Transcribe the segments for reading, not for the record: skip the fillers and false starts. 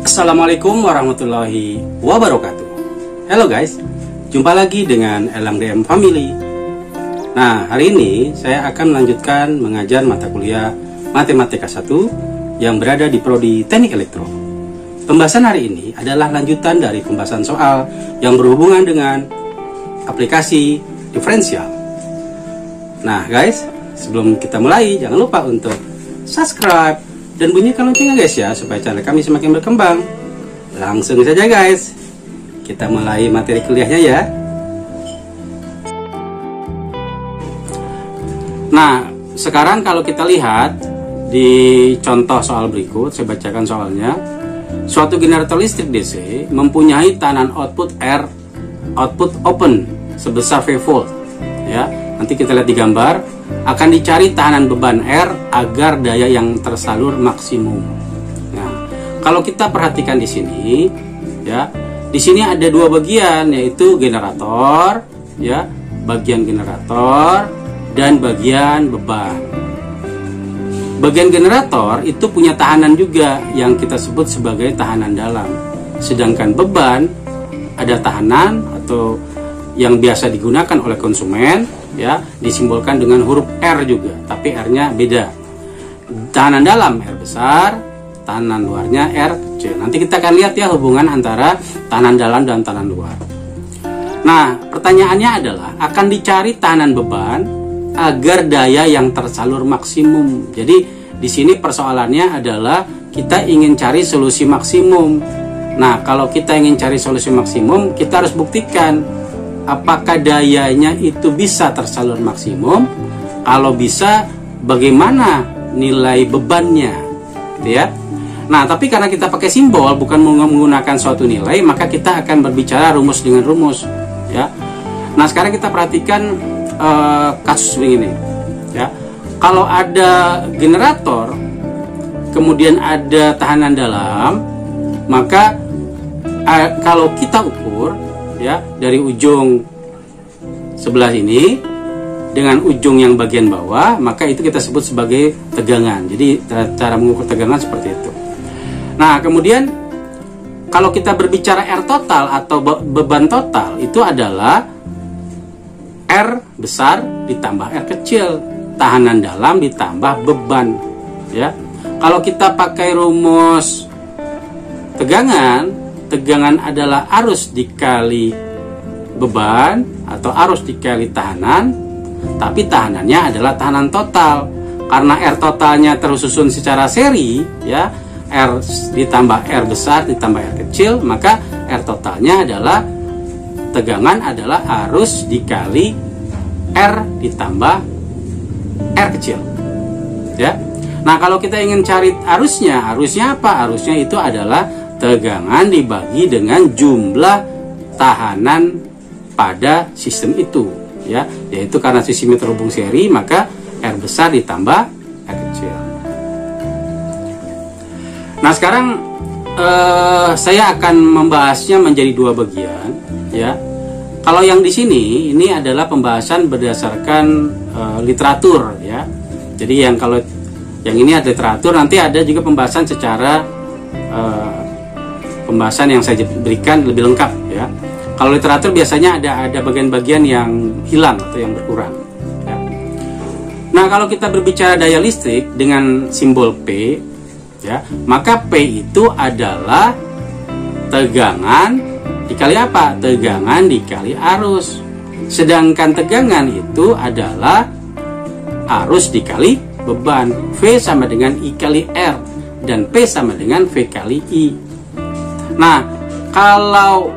Assalamualaikum warahmatullahi wabarakatuh. Halo guys, jumpa lagi dengan LMDM Family. Nah, hari ini saya akan melanjutkan mengajar mata kuliah Matematika 1 yang berada di Prodi Teknik Elektro. Pembahasan hari ini adalah lanjutan dari pembahasan soal yang berhubungan dengan aplikasi diferensial. Nah guys, sebelum kita mulai, jangan lupa untuk subscribe dan bunyikan loncengnya guys ya, supaya channel kami semakin berkembang. Langsung saja guys, kita mulai materi kuliahnya ya. Nah, sekarang kalau kita lihat di contoh soal berikut, saya bacakan soalnya. Suatu generator listrik DC mempunyai tekanan output R, output open sebesar V volt ya. Nanti kita lihat di gambar, akan dicari tahanan beban R agar daya yang tersalur maksimum. Nah, kalau kita perhatikan di sini, ya, di sini ada dua bagian, yaitu generator, ya, bagian generator dan bagian beban. Bagian generator itu punya tahanan juga yang kita sebut sebagai tahanan dalam. Sedangkan beban ada tahanan atau yang biasa digunakan oleh konsumen, ya, disimbolkan dengan huruf R juga, tapi R-nya beda. Tahanan dalam R besar, tahanan luarnya R kecil. Nanti kita akan lihat ya hubungan antara tahanan dalam dan tahanan luar. Nah, pertanyaannya adalah akan dicari tahanan beban agar daya yang tersalur maksimum. Jadi di sini persoalannya adalah kita ingin cari solusi maksimum. Nah, kalau kita ingin cari solusi maksimum, kita harus buktikan apakah dayanya itu bisa tersalur maksimum. Kalau bisa, bagaimana nilai bebannya, gitu ya. Nah, tapi karena kita pakai simbol bukan menggunakan suatu nilai, maka kita akan berbicara rumus dengan rumus, ya. Nah, sekarang kita perhatikan kasus begini, ya. Kalau ada generator, kemudian ada tahanan dalam, maka kalau kita ukur, ya, dari ujung sebelah ini dengan ujung yang bagian bawah, maka itu kita sebut sebagai tegangan. Jadi cara mengukur tegangan seperti itu. Nah, kemudian kalau kita berbicara R total atau beban total, itu adalah R besar ditambah R kecil, tahanan dalam ditambah beban, ya. Kalau kita pakai rumus tegangan adalah arus dikali beban atau arus dikali tahanan, tapi tahanannya adalah tahanan total. Karena R totalnya tersusun secara seri, ya, R ditambah R besar ditambah R kecil, maka R totalnya adalah tegangan adalah arus dikali R ditambah R kecil, ya. Nah, kalau kita ingin cari arusnya apa? Arusnya itu adalah tegangan dibagi dengan jumlah tahanan pada sistem itu, ya, yaitu karena sistemnya terhubung seri, maka R besar ditambah R kecil. Nah, sekarang saya akan membahasnya menjadi dua bagian, ya. Kalau yang di sini ini adalah pembahasan berdasarkan literatur, ya. Jadi kalau yang ini ada literatur, nanti ada juga pembahasan secara pembahasan yang saya berikan lebih lengkap, ya. Kalau literatur biasanya ada bagian-bagian yang hilang atau yang berkurang, ya. Nah, kalau kita berbicara daya listrik dengan simbol P, ya, maka P itu adalah tegangan dikali apa? Tegangan dikali arus. Sedangkan tegangan itu adalah arus dikali beban. V sama dengan I kali R dan P sama dengan V kali I. Nah, kalau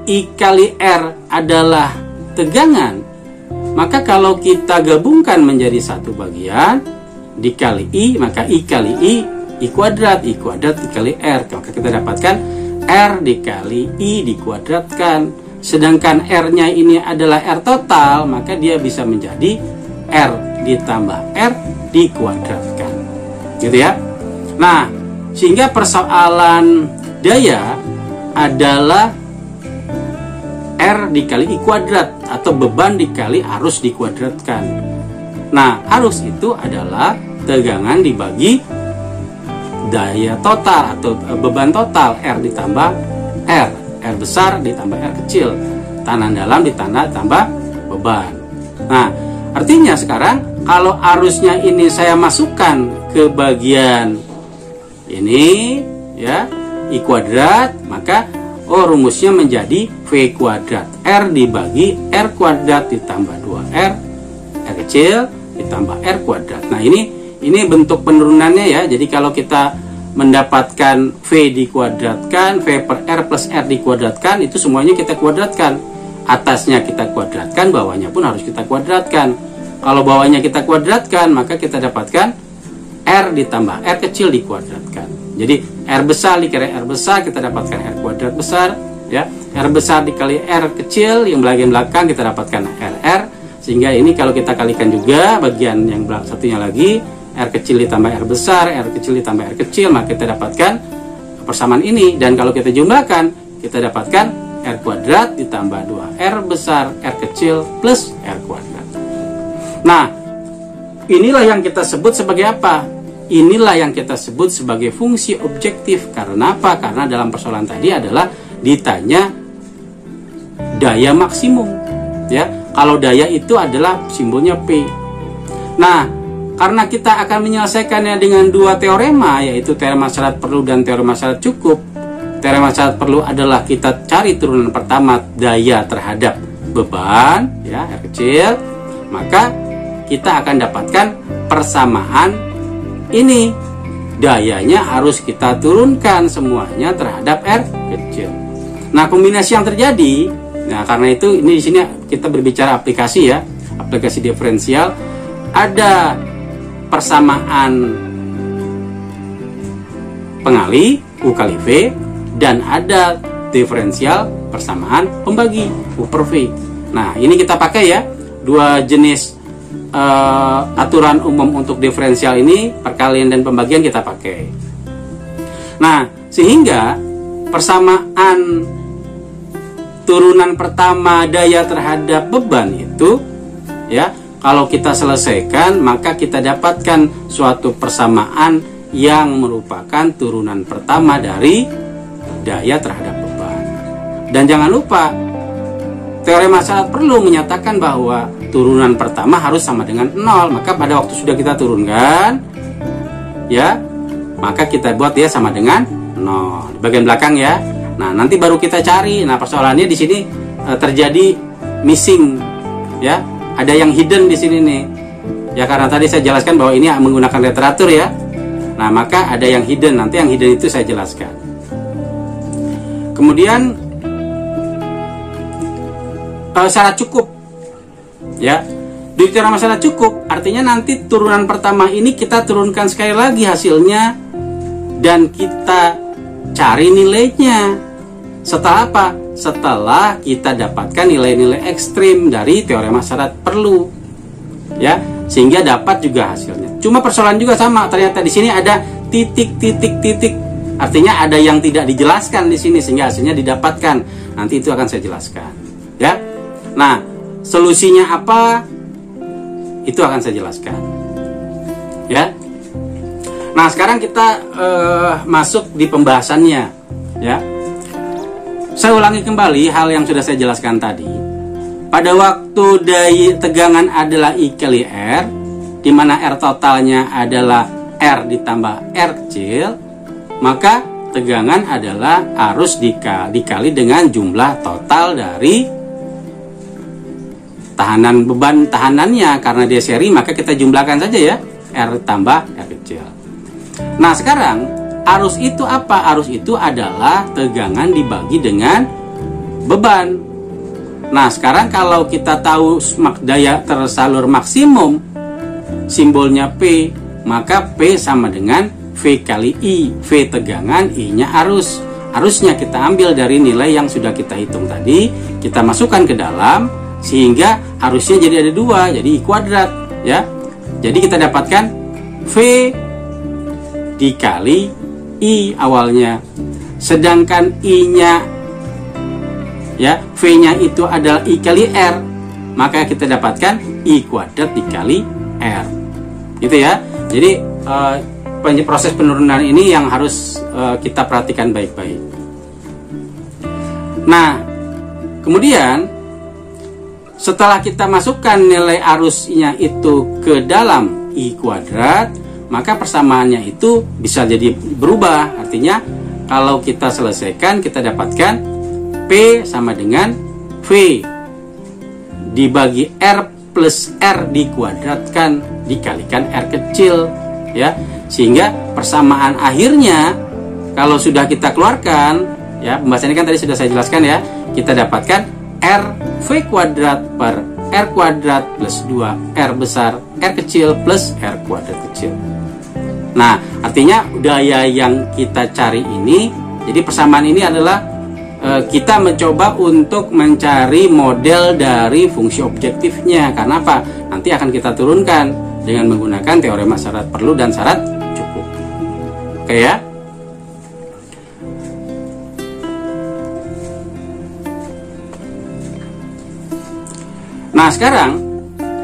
I kali R adalah tegangan, maka kalau kita gabungkan menjadi satu bagian dikali I, maka I kali I kuadrat dikali R, maka kita dapatkan R dikali I dikuadratkan. Sedangkan R-nya ini adalah R total, maka dia bisa menjadi R ditambah R dikuadratkan, gitu ya. Nah, sehingga persoalan daya adalah R dikali I kuadrat atau beban dikali arus dikuadratkan. Nah, arus itu adalah tegangan dibagi daya total atau beban total R ditambah R besar ditambah R kecil, tekanan dalam ditambah beban. Nah, artinya sekarang kalau arusnya ini saya masukkan ke bagian ini ya, I kuadrat, maka rumusnya menjadi V kuadrat R dibagi R kuadrat ditambah 2R R kecil ditambah R kuadrat. Nah, ini bentuk penurunannya ya. Jadi kalau kita mendapatkan V dikuadratkan, V per R plus R dikuadratkan, itu semuanya kita kuadratkan. Atasnya kita kuadratkan, bawahnya pun harus kita kuadratkan. Kalau bawahnya kita kuadratkan, maka kita dapatkan R ditambah R kecil dikuadratkan. Jadi R besar dikali R besar, kita dapatkan R kuadrat besar ya. R besar dikali R kecil, yang bagian belakang kita dapatkan RR. Sehingga ini kalau kita kalikan juga bagian yang satunya lagi, R kecil ditambah R besar, R kecil ditambah R kecil, maka kita dapatkan persamaan ini. Dan kalau kita jumlahkan, kita dapatkan R kuadrat ditambah 2R besar R kecil plus R kuadrat. Nah, inilah yang kita sebut sebagai apa? Inilah yang kita sebut sebagai fungsi objektif. Karena apa? Karena dalam persoalan tadi adalah ditanya daya maksimum ya. Kalau daya itu adalah simbolnya P. Nah, karena kita akan menyelesaikannya dengan dua teorema, yaitu teorema syarat perlu dan teorema syarat cukup. Teorema syarat perlu adalah kita cari turunan pertama daya terhadap beban ya, R kecil, maka kita akan dapatkan persamaan ini. Dayanya harus kita turunkan semuanya terhadap R kecil. Nah, kombinasi yang terjadi, nah karena itu ini di sini kita berbicara aplikasi ya, aplikasi diferensial. Ada persamaan pengali U kali V, dan ada diferensial persamaan pembagi U per V. Nah, ini kita pakai ya, dua jenis aturan umum untuk diferensial ini, perkalian dan pembagian kita pakai. Nah, sehingga persamaan turunan pertama daya terhadap beban itu ya, kalau kita selesaikan, maka kita dapatkan suatu persamaan yang merupakan turunan pertama dari daya terhadap beban. Dan jangan lupa, teorema syarat perlu menyatakan bahwa turunan pertama harus sama dengan 0. Maka pada waktu sudah kita turunkan ya, maka kita buat dia sama dengan 0 di bagian belakang ya. Nah, nanti baru kita cari. Nah, persoalannya di sini terjadi missing ya. Ada yang hidden di sini nih. Ya, karena tadi saya jelaskan bahwa ini menggunakan literatur ya. Nah, maka ada yang hidden. Nanti yang hidden itu saya jelaskan. Kemudian syarat cukup. Ya. Di teorema syarat cukup artinya nanti turunan pertama ini kita turunkan sekali lagi hasilnya dan kita cari nilainya. Setelah apa? Setelah kita dapatkan nilai-nilai ekstrim dari teorema syarat perlu. Ya, sehingga dapat juga hasilnya. Cuma persoalan juga sama, ternyata di sini ada titik. Artinya ada yang tidak dijelaskan di sini sehingga hasilnya didapatkan. Nanti itu akan saya jelaskan. Ya. Nah, solusinya apa? Itu akan saya jelaskan. Ya. Nah, sekarang kita masuk di pembahasannya. Ya. Saya ulangi kembali hal yang sudah saya jelaskan tadi. Pada waktu daya tegangan adalah I kali R, di mana R totalnya adalah R ditambah R kecil, maka tegangan adalah arus dikali dengan jumlah total dari tahanan beban tahanannya. Karena dia seri, maka kita jumlahkan saja ya, R tambah R kecil. Nah, sekarang arus itu apa? Arus itu adalah tegangan dibagi dengan beban. Nah, sekarang kalau kita tahu daya tersalur maksimum, simbolnya P, maka P sama dengan V kali I. V tegangan, I-nya arus. Arusnya kita ambil dari nilai yang sudah kita hitung tadi, kita masukkan ke dalam, sehingga arusnya jadi ada dua, jadi I kuadrat ya. Jadi kita dapatkan V dikali I awalnya, sedangkan I-nya ya, V-nya itu adalah I kali R, maka kita dapatkan I kuadrat dikali R, gitu ya. Jadi proses penurunan ini yang harus kita perhatikan baik-baik. Nah, kemudian setelah kita masukkan nilai arusnya itu ke dalam I kuadrat, maka persamaannya itu bisa jadi berubah. Artinya kalau kita selesaikan, kita dapatkan P sama dengan V dibagi R plus R dikuadratkan dikalikan R kecil, ya. Sehingga persamaan akhirnya kalau sudah kita keluarkan, ya, pembahasannya kan tadi sudah saya jelaskan, ya, kita dapatkan R V kuadrat per R kuadrat plus 2 R besar R kecil plus R kuadrat kecil. Nah, artinya daya yang kita cari ini, jadi persamaan ini adalah kita mencoba untuk mencari model dari fungsi objektifnya. Karena apa? Nanti akan kita turunkan dengan menggunakan teorema syarat perlu dan syarat cukup. Oke, ya. Nah, sekarang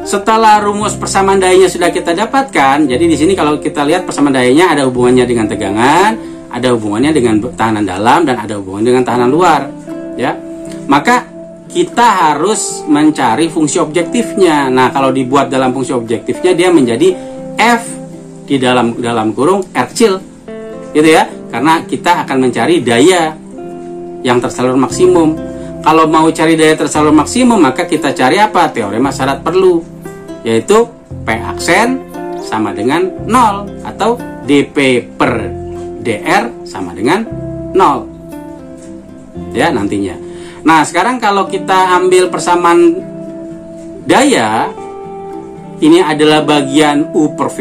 setelah rumus persamaan dayanya sudah kita dapatkan, jadi di sini kalau kita lihat persamaan dayanya ada hubungannya dengan tegangan, ada hubungannya dengan tekanan dalam, dan ada hubungan dengan tekanan luar, ya. Maka kita harus mencari fungsi objektifnya. Nah, kalau dibuat dalam fungsi objektifnya, dia menjadi F di dalam kurung R kecil, gitu ya. Karena kita akan mencari daya yang tersalur maksimum. Kalau mau cari daya tersalur maksimum, maka kita cari apa? Teorema syarat perlu, yaitu P aksen sama dengan 0 atau dP per dr sama dengan 0, ya, nantinya. Nah, sekarang kalau kita ambil persamaan daya, ini adalah bagian U per V,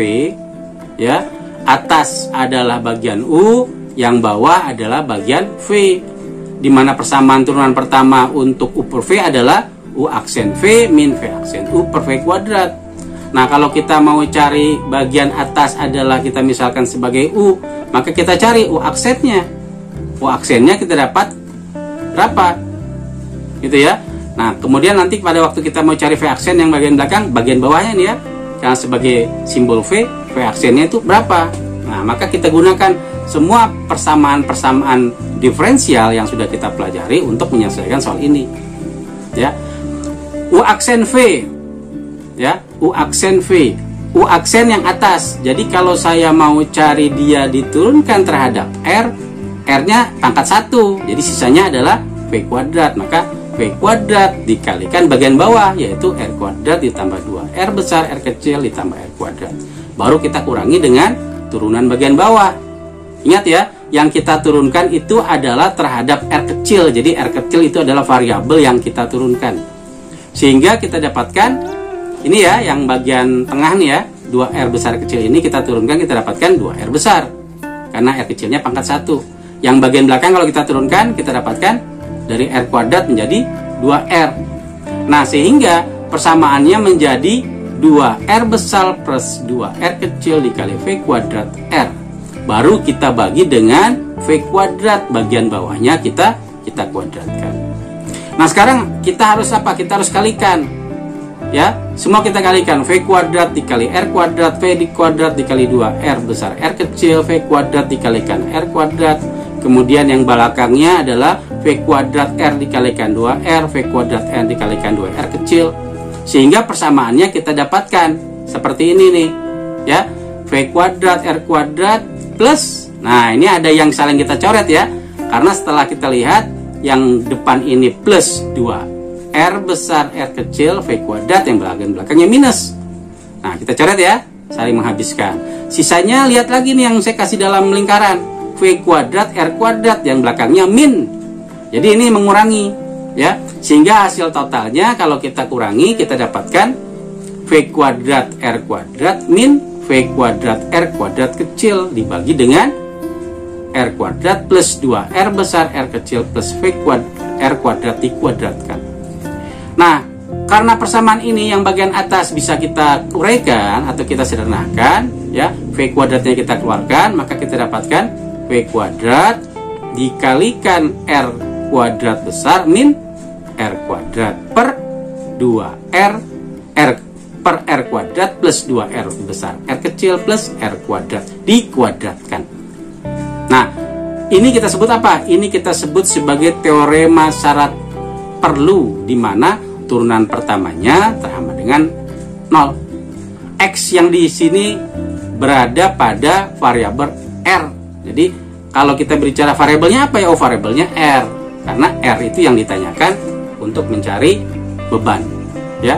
ya. Atas adalah bagian U, yang bawah adalah bagian V. Di mana persamaan turunan pertama untuk U per V adalah U aksen V min V aksen U per V kuadrat. Nah, kalau kita mau cari bagian atas adalah kita misalkan sebagai U, maka kita cari U aksennya. U aksennya kita dapat berapa? Gitu ya. Nah, kemudian nanti pada waktu kita mau cari V aksen yang bagian belakang, bagian bawahnya nih, ya. Karena sebagai simbol V aksennya itu berapa? Nah, maka kita gunakan semua persamaan-persamaan diferensial yang sudah kita pelajari untuk menyelesaikan soal ini, ya. U aksen V, ya, U aksen V, U aksen yang atas. Jadi kalau saya mau cari dia diturunkan terhadap R, R-nya pangkat 1, jadi sisanya adalah V kuadrat. Maka V kuadrat dikalikan bagian bawah, yaitu R kuadrat ditambah 2 R besar R kecil ditambah R kuadrat. Baru kita kurangi dengan turunan bagian bawah. Ingat, ya, yang kita turunkan itu adalah terhadap R kecil. Jadi R kecil itu adalah variabel yang kita turunkan. Sehingga kita dapatkan ini, ya, yang bagian tengah nih, ya, 2R besar kecil ini kita turunkan, kita dapatkan 2R besar. Karena R kecilnya pangkat 1. Yang bagian belakang kalau kita turunkan, kita dapatkan dari R kuadrat menjadi 2R. Nah, sehingga persamaannya menjadi 2R besar plus 2R kecil dikali V kuadrat R. Baru kita bagi dengan V kuadrat, bagian bawahnya kita kuadratkan. Nah, sekarang kita harus apa? Kita harus kalikan, ya, semua kita kalikan. V kuadrat dikali R kuadrat, V di kuadrat dikali 2R besar R kecil, V kuadrat dikalikan R kuadrat. Kemudian yang belakangnya adalah V kuadrat R dikalikan 2R, V kuadrat R dikalikan 2R kecil. Sehingga persamaannya kita dapatkan seperti ini nih, ya, V kuadrat R kuadrat plus, nah ini ada yang saling kita coret, ya, karena setelah kita lihat yang depan ini plus 2 R besar R kecil V kuadrat, yang belakangnya minus. Nah, kita coret, ya, saling menghabiskan. Sisanya lihat lagi nih yang saya kasih dalam lingkaran, V kuadrat R kuadrat, yang belakangnya min. Jadi ini mengurangi, ya, sehingga hasil totalnya kalau kita kurangi, kita dapatkan V kuadrat R kuadrat min V kuadrat R kuadrat kecil dibagi dengan R kuadrat plus 2R besar R kecil plus V kuadrat R kuadrat dikuadratkan. Nah, karena persamaan ini yang bagian atas bisa kita uraikan atau kita sederhanakan, ya, V kuadratnya kita keluarkan, maka kita dapatkan V kuadrat dikalikan R kuadrat besar min R kuadrat per 2R per R kuadrat plus 2R lebih besar. R kecil plus R kuadrat dikuadratkan. Nah, ini kita sebut apa? Ini kita sebut sebagai teorema syarat perlu, di mana turunan pertamanya sama dengan 0. X yang di sini berada pada variabel R. Jadi kalau kita berbicara variabelnya apa ya? Oh, variabelnya R. Karena R itu yang ditanyakan untuk mencari beban, ya.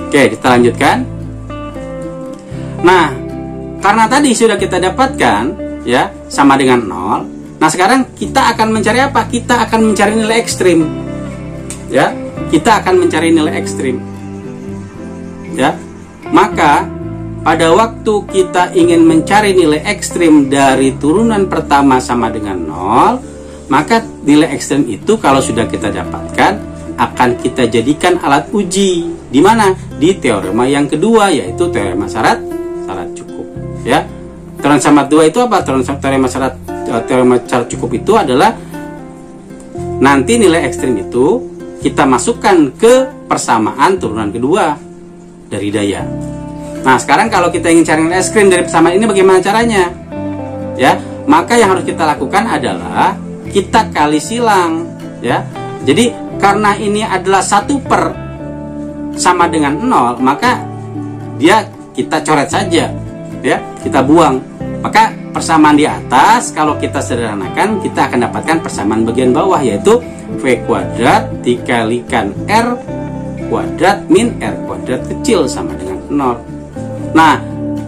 Oke, kita lanjutkan. Nah, karena tadi sudah kita dapatkan, ya, sama dengan 0. Nah, sekarang kita akan mencari apa? Kita akan mencari nilai ekstrim. Ya, kita akan mencari nilai ekstrim. Ya. Maka pada waktu kita ingin mencari nilai ekstrim dari turunan pertama sama dengan 0, maka nilai ekstrim itu kalau sudah kita dapatkan akan kita jadikan alat uji. Di mana? Di teorema yang kedua, yaitu teorema syarat cukup. Ya. Teorema syarat 2 itu apa? Teorema syarat cukup itu adalah nanti nilai ekstrim itu kita masukkan ke persamaan turunan kedua dari daya. Nah, sekarang kalau kita ingin cari nilai ekstrim dari persamaan ini, bagaimana caranya? Ya, maka yang harus kita lakukan adalah kita kali silang. Ya, jadi karena ini adalah 1 per sama dengan 0, maka dia kita coret saja. Ya, kita buang. Maka persamaan di atas kalau kita sederhanakan, kita akan dapatkan persamaan bagian bawah, yaitu V kuadrat dikalikan R kuadrat min R kuadrat kecil sama dengan 0. Nah,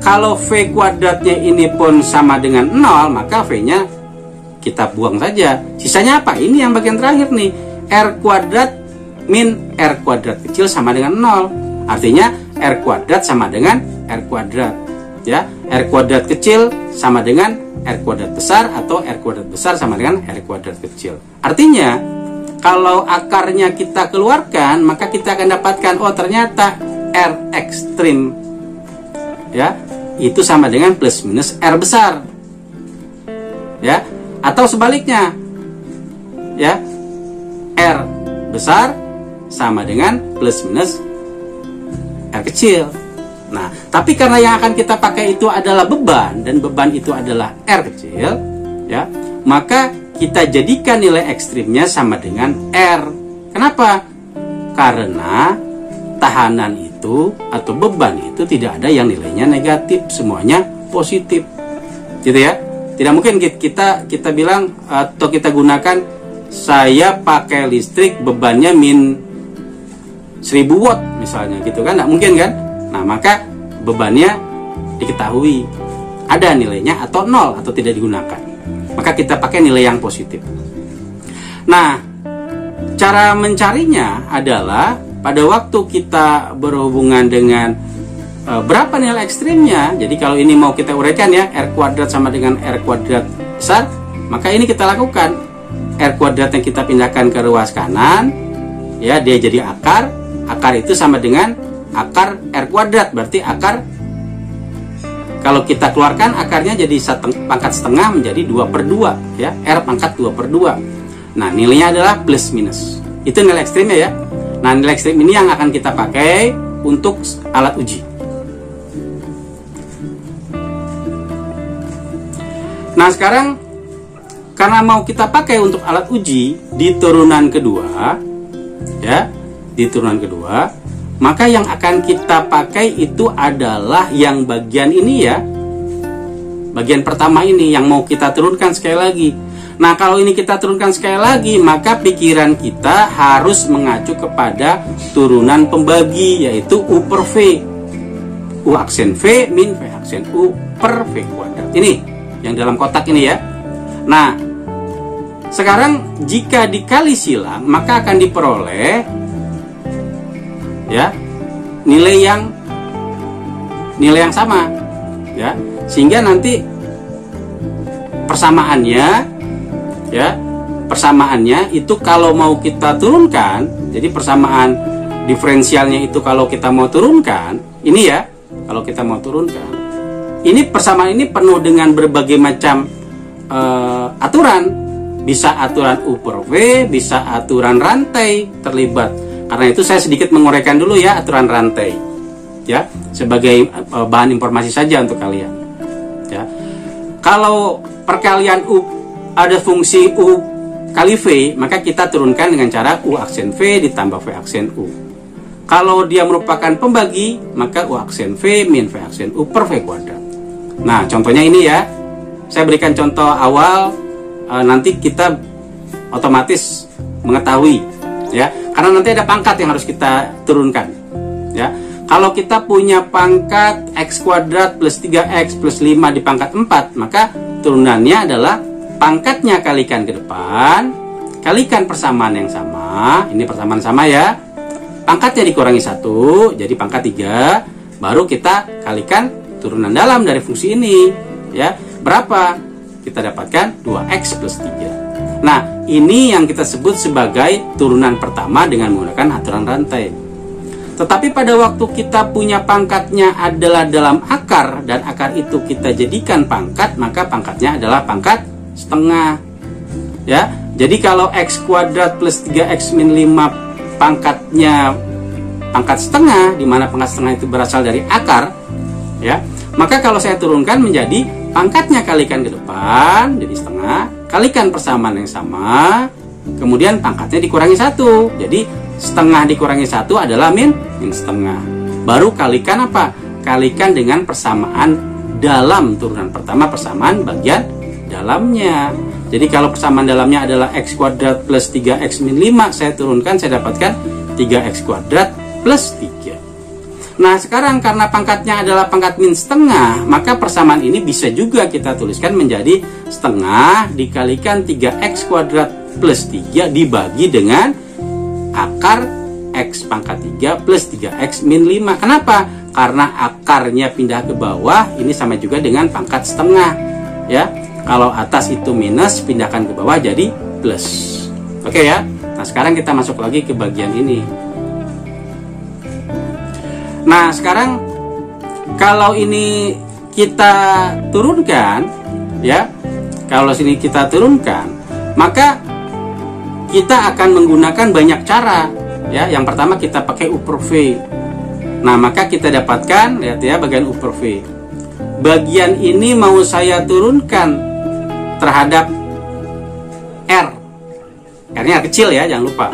kalau V kuadratnya ini pun sama dengan 0, maka V-nya kita buang saja. Sisanya apa? Ini yang bagian terakhir nih. R kuadrat min R kuadrat kecil sama dengan 0. Artinya R kuadrat sama dengan R kuadrat. Ya, R kuadrat kecil sama dengan R kuadrat besar, atau R kuadrat besar sama dengan R kuadrat kecil. Artinya, kalau akarnya kita keluarkan, maka kita akan dapatkan, oh ternyata R ekstrim, ya, itu sama dengan plus minus R besar. Ya, atau sebaliknya, ya, R besar sama dengan plus minus R kecil. Nah, tapi karena yang akan kita pakai itu adalah beban, dan beban itu adalah R kecil, ya, maka kita jadikan nilai ekstrimnya sama dengan R. Kenapa? Karena tahanan itu atau beban itu tidak ada yang nilainya negatif, semuanya positif, gitu ya. Tidak mungkin kita bilang atau kita gunakan, saya pakai listrik bebannya min 1000 watt misalnya, gitu kan? Nggak mungkin kan? Nah, maka bebannya diketahui ada nilainya atau 0 atau tidak digunakan. Maka kita pakai nilai yang positif. Nah, cara mencarinya adalah pada waktu kita berhubungan dengan berapa nilai ekstrimnya. Jadi kalau ini mau kita uraikan ya, R kuadrat sama dengan R kuadrat besar, maka ini kita lakukan. R kuadratnya kita pindahkan ke ruas kanan, ya, dia jadi akar. Akar itu sama dengan akar R kuadrat, berarti akar, kalau kita keluarkan akarnya jadi pangkat setengah menjadi 2/2, ya, R pangkat 2/2. Nah, nilainya adalah plus minus. Itu nilai ekstrimnya ya. Nah, nilai ekstrim ini yang akan kita pakai untuk alat uji. Nah, sekarang karena mau kita pakai untuk alat uji di turunan kedua, ya, di turunan kedua, maka yang akan kita pakai itu adalah yang bagian ini ya. Bagian pertama ini yang mau kita turunkan sekali lagi. Nah, kalau ini kita turunkan sekali lagi, maka pikiran kita harus mengacu kepada turunan pembagi, yaitu U per V. U aksen V min V aksen U per V kuadrat. Ini yang dalam kotak ini ya. Nah, sekarang jika dikali silang, maka akan diperoleh, ya, nilai yang sama, ya, sehingga nanti persamaannya itu kalau mau kita turunkan, jadi persamaan diferensialnya itu kalau kita mau turunkan, ini ya, kalau kita mau turunkan, ini persamaan ini penuh dengan berbagai macam aturan. Bisa aturan U per V, bisa aturan rantai terlibat Karena itu saya sedikit menguraikan dulu ya aturan rantai, ya, sebagai bahan informasi saja untuk kalian. Ya, kalau perkalian U ada fungsi U kali V, maka kita turunkan dengan cara U aksen V ditambah V aksen U. Kalau dia merupakan pembagi, maka U aksen V min V aksen U per V kuadrat. Nah, contohnya ini ya, saya berikan contoh awal, nanti kita otomatis mengetahui, ya, karena nanti ada pangkat yang harus kita turunkan, ya. Kalau kita punya pangkat X kuadrat plus 3X plus 5 di pangkat 4, maka turunannya adalah pangkatnya kalikan ke depan, kalikan persamaan yang sama, ini persamaan sama ya, pangkatnya dikurangi 1, jadi pangkat 3, baru kita kalikan turunan dalam dari fungsi ini, ya. Berapa? Kita dapatkan 2X plus 3. Nah, ini yang kita sebut sebagai turunan pertama dengan menggunakan aturan rantai. Tetapi pada waktu kita punya pangkatnya adalah dalam akar, dan akar itu kita jadikan pangkat, maka pangkatnya adalah pangkat setengah, ya. Jadi kalau X kuadrat plus 3X min 5 pangkatnya pangkat setengah, di mana pangkat setengah itu berasal dari akar, ya, maka kalau saya turunkan menjadi pangkatnya kalikan ke depan, jadi setengah, kalikan persamaan yang sama, kemudian pangkatnya dikurangi 1, jadi setengah dikurangi 1 adalah min setengah. Baru kalikan apa? Kalikan dengan persamaan dalam turunan pertama, persamaan bagian dalamnya. Jadi kalau persamaan dalamnya adalah X kuadrat plus 3X min 5, saya turunkan, saya dapatkan 3X kuadrat plus 3. Nah, sekarang karena pangkatnya adalah pangkat min setengah, maka persamaan ini bisa juga kita tuliskan menjadi setengah dikalikan 3X kuadrat plus 3 dibagi dengan akar X pangkat 3 plus 3X min 5. Kenapa? Karena akarnya pindah ke bawah, ini sama juga dengan pangkat setengah, ya. Kalau atas itu minus, pindahkan ke bawah jadi plus. Oke ya. Nah, sekarang kita masuk lagi ke bagian ini. Nah, sekarang kalau ini kita turunkan, ya. Kalau sini kita turunkan, maka kita akan menggunakan banyak cara, ya. Yang pertama kita pakai U per V. Nah, maka kita dapatkan, lihat ya, bagian U per V. Bagian ini mau saya turunkan terhadap R. R-nya kecil ya, jangan lupa.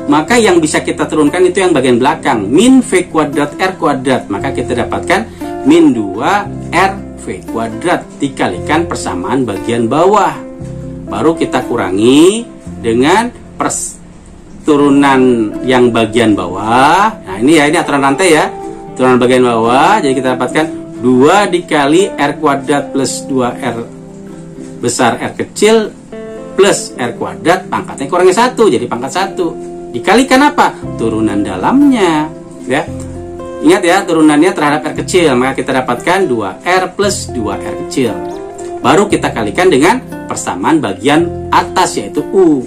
Maka yang bisa kita turunkan itu yang bagian belakang, min V kuadrat R kuadrat. Maka kita dapatkan min 2 R V kuadrat dikalikan persamaan bagian bawah. Baru kita kurangi dengan turunan yang bagian bawah. Nah, ini ya, ini aturan rantai ya. Turunan bagian bawah, jadi kita dapatkan 2 dikali R kuadrat plus 2R besar R kecil plus R kuadrat, pangkatnya kurangi 1, jadi pangkat 1. Dikalikan apa? Turunan dalamnya, ya. Ingat ya, turunannya terhadap R kecil, maka kita dapatkan 2R plus 2R kecil. Baru kita kalikan dengan persamaan bagian atas, yaitu U.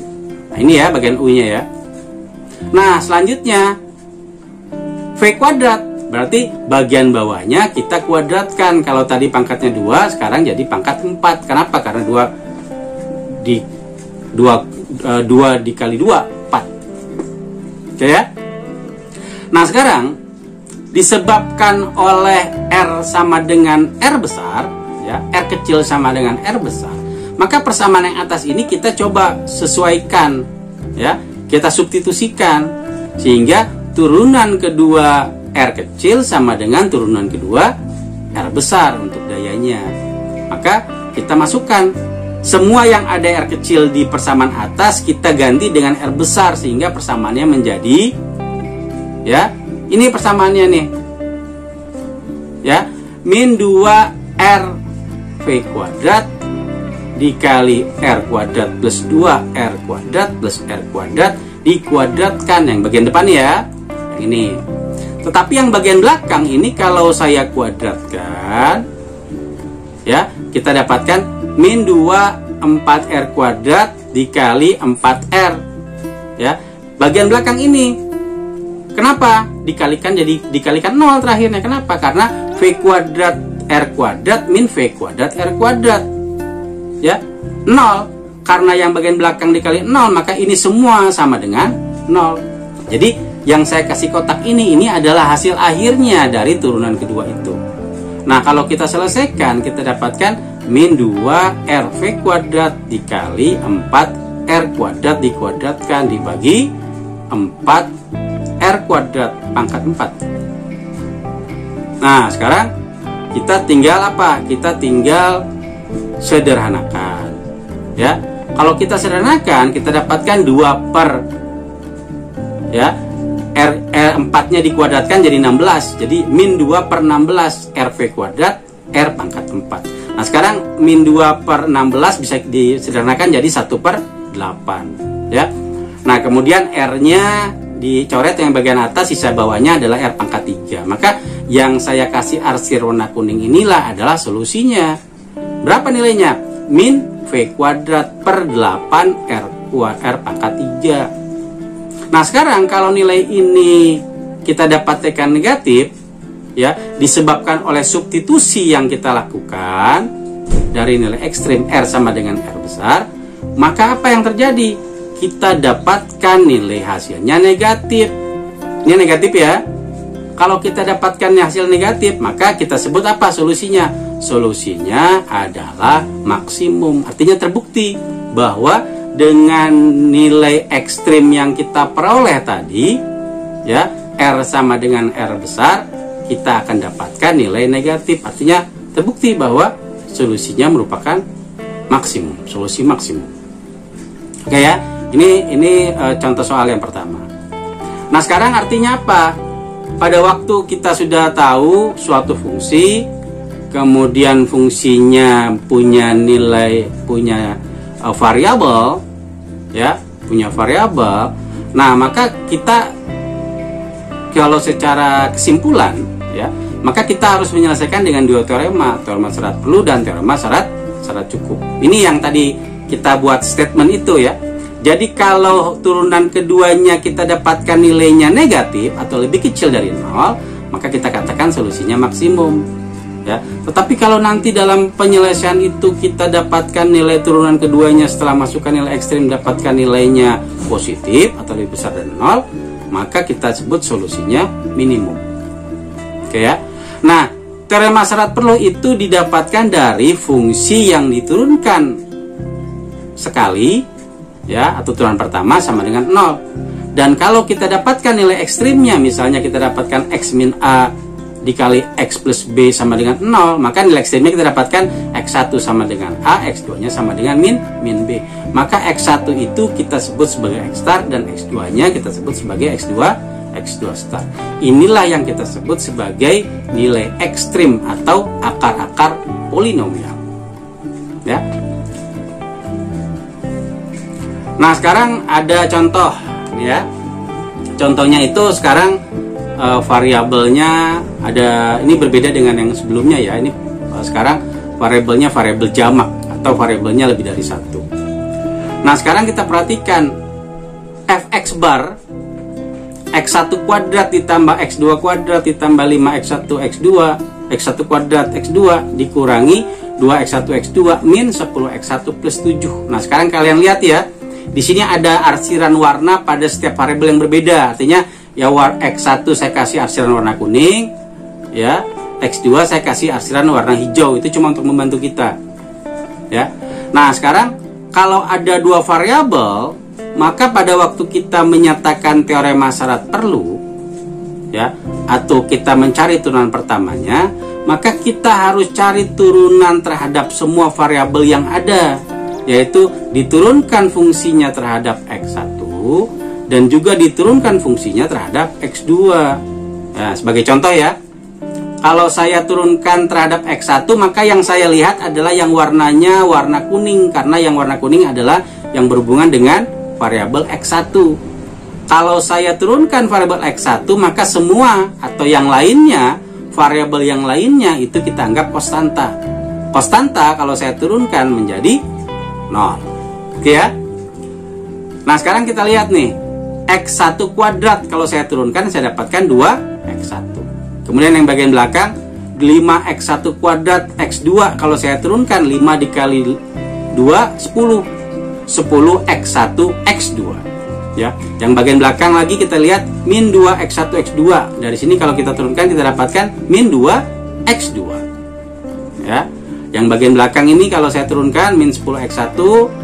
Nah, ini ya bagian U-nya ya. Nah, selanjutnya V kuadrat, berarti bagian bawahnya kita kuadratkan. Kalau tadi pangkatnya 2, sekarang jadi pangkat 4. Kenapa? Karena 2 dikali 2, 4. Oke ya. Nah, sekarang disebabkan oleh R sama dengan R besar, ya, R kecil sama dengan R besar, maka persamaan yang atas ini kita coba sesuaikan, ya, kita substitusikan sehingga turunan kedua R kecil sama dengan turunan kedua R besar untuk dayanya. Maka kita masukkan semua yang ada R kecil di persamaan atas, kita ganti dengan R besar sehingga persamaannya menjadi, ya, ini persamaannya nih, ya, min 2 R V kuadrat dikali R kuadrat plus 2 R kuadrat plus R kuadrat dikuadratkan, yang bagian depan ya, yang ini. Tetapi yang bagian belakang ini kalau saya kuadratkan, ya, kita dapatkan min 2 4R kuadrat dikali 4R, ya. Bagian belakang ini kenapa dikalikan, jadi dikalikan 0 terakhirnya? Kenapa? Karena V kuadrat R kuadrat min V kuadrat R kuadrat, ya, 0. Karena yang bagian belakang dikali 0, maka ini semua sama dengan 0. Jadi Yang saya kasih kotak ini adalah hasil akhirnya dari turunan kedua itu. Nah, kalau kita selesaikan, kita dapatkan min 2 RV kuadrat dikali 4 R kuadrat dikuadratkan dibagi 4 R kuadrat pangkat 4. Nah, sekarang kita tinggal apa? Kita tinggal sederhanakan. Ya, kalau kita sederhanakan, kita dapatkan 2 per ya R4-nya dikuadratkan jadi 16. Jadi min 2 per 16 RV kuadrat R pangkat 4. Nah, sekarang min 2 per 16 bisa disederhanakan jadi 1 per 8 ya. Nah, kemudian R-nya dicoret yang bagian atas, sisa bawahnya adalah R pangkat 3. Maka yang saya kasih arsir warna kuning inilah adalah solusinya. Berapa nilainya? Min V kuadrat per 8 R pangkat 3. Nah, sekarang kalau nilai ini kita dapatkan negatif ya, disebabkan oleh substitusi yang kita lakukan dari nilai ekstrim R sama dengan R besar, maka apa yang terjadi? Kita dapatkan nilai hasilnya negatif. Ini negatif ya. Kalau kita dapatkan hasil negatif, maka kita sebut apa solusinya? Solusinya adalah maksimum. Artinya terbukti bahwa dengan nilai ekstrim yang kita peroleh tadi ya, R sama dengan R besar, kita akan dapatkan nilai negatif. Artinya terbukti bahwa solusinya merupakan maksimum, solusi maksimum. Oke ya, ini contoh soal yang pertama. Nah, sekarang artinya apa? Pada waktu kita sudah tahu suatu fungsi, kemudian fungsinya punya nilai, punya variabel ya, punya variabel. Nah, maka kita kalau secara kesimpulan ya, maka kita harus menyelesaikan dengan dua teorema syarat perlu dan teorema syarat cukup. Ini yang tadi kita buat statement itu ya. Jadi kalau turunan keduanya kita dapatkan nilainya negatif atau lebih kecil dari 0, maka kita katakan solusinya maksimum. Ya, tetapi kalau nanti dalam penyelesaian itu kita dapatkan nilai turunan keduanya setelah masukkan nilai ekstrim dapatkan nilainya positif atau lebih besar dari 0, maka kita sebut solusinya minimum. Oke ya. Nah, teorema syarat perlu itu didapatkan dari fungsi yang diturunkan sekali ya, atau turunan pertama sama dengan 0. Dan kalau kita dapatkan nilai ekstrimnya, misalnya kita dapatkan X min A dikali X plus B sama dengan 0, maka nilai ekstrimnya kita dapatkan X1 sama dengan A, X2 nya sama dengan min B. Maka X1 itu kita sebut sebagai X star dan X2 nya kita sebut sebagai X2 star. Inilah yang kita sebut sebagai nilai ekstrim atau akar-akar polinomial ya. Nah, sekarang ada contoh ya. Contohnya itu sekarang variabelnya ada, ini berbeda dengan yang sebelumnya ya. Ini sekarang variabelnya variabel jamak atau variabelnya lebih dari 1. Nah, sekarang kita perhatikan fx bar x1 kuadrat ditambah x2 kuadrat ditambah 5x1 x2 x1 kuadrat x2 dikurangi 2x1 x2 min 10x1 plus 7. Nah, sekarang kalian lihat ya. Di sini ada arsiran warna pada setiap variabel yang berbeda. Artinya ya, X1 saya kasih arsiran warna kuning ya, X2 saya kasih arsiran warna hijau. Itu cuma untuk membantu kita ya. Nah, sekarang kalau ada dua variabel, maka pada waktu kita menyatakan teorema syarat perlu ya, atau kita mencari turunan pertamanya, maka kita harus cari turunan terhadap semua variabel yang ada, yaitu diturunkan fungsinya terhadap X1 dan juga diturunkan fungsinya terhadap X2. Nah, sebagai contoh ya, kalau saya turunkan terhadap X1, maka yang saya lihat adalah yang warnanya warna kuning, karena yang warna kuning adalah yang berhubungan dengan variabel X1. Kalau saya turunkan variabel X1, maka semua atau yang lainnya, variabel yang lainnya itu kita anggap konstanta. Konstanta kalau saya turunkan menjadi 0. Oke ya. Nah, sekarang kita lihat nih, X1 kuadrat kalau saya turunkan saya dapatkan 2X1. Kemudian yang bagian belakang 5X1 kuadrat X2 kalau saya turunkan 5 dikali 2 10 10X1 X2. Ya, yang bagian belakang lagi kita lihat min 2 X1 X2. Dari sini kalau kita turunkan kita dapatkan min 2 X2. Ya. Yang bagian belakang ini kalau saya turunkan min 10 X1,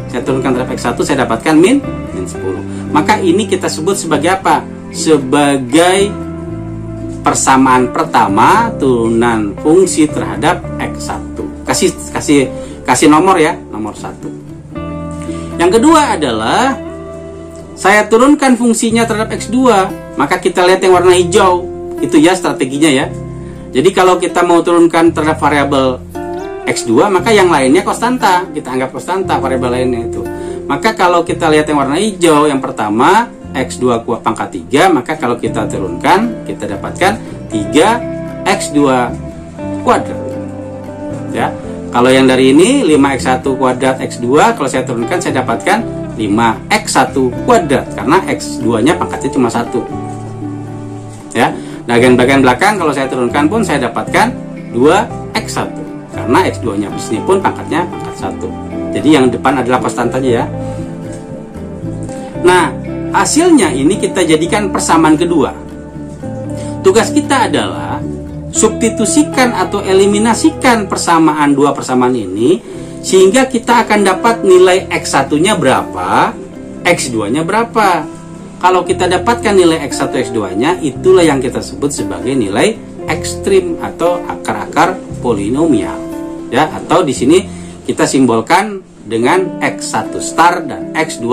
saya turunkan terhadap X1 saya dapatkan min 10. Maka ini kita sebut sebagai apa? Sebagai persamaan pertama turunan fungsi terhadap X1. Kasih nomor ya, nomor 1. Yang kedua adalah saya turunkan fungsinya terhadap X2, maka kita lihat yang warna hijau. Itu ya strateginya ya. Jadi kalau kita mau turunkan terhadap variabel X2, maka yang lainnya konstanta. Kita anggap konstanta variabel lainnya itu. Maka kalau kita lihat yang warna hijau, yang pertama X2 pangkat 3, maka kalau kita turunkan, kita dapatkan 3X2 kuadrat. Ya. Kalau yang dari ini 5X1 kuadrat X2, kalau saya turunkan saya dapatkan 5X1 kuadrat, karena X2 nya pangkatnya cuma 1. Ya. Bagian belakang kalau saya turunkan pun saya dapatkan 2X1, karena X2 nya di sini pun pangkatnya pangkat 1. Jadi yang depan adalah konstanta aja ya. Nah, hasilnya ini kita jadikan persamaan kedua. Tugas kita adalah substitusikan atau eliminasikan persamaan dua persamaan ini, sehingga kita akan dapat nilai X1-nya berapa, X2-nya berapa. Kalau kita dapatkan nilai X1, X2-nya, itulah yang kita sebut sebagai nilai ekstrim atau akar-akar polinomial. Ya, atau di sini kita simbolkan dengan X1 star dan X2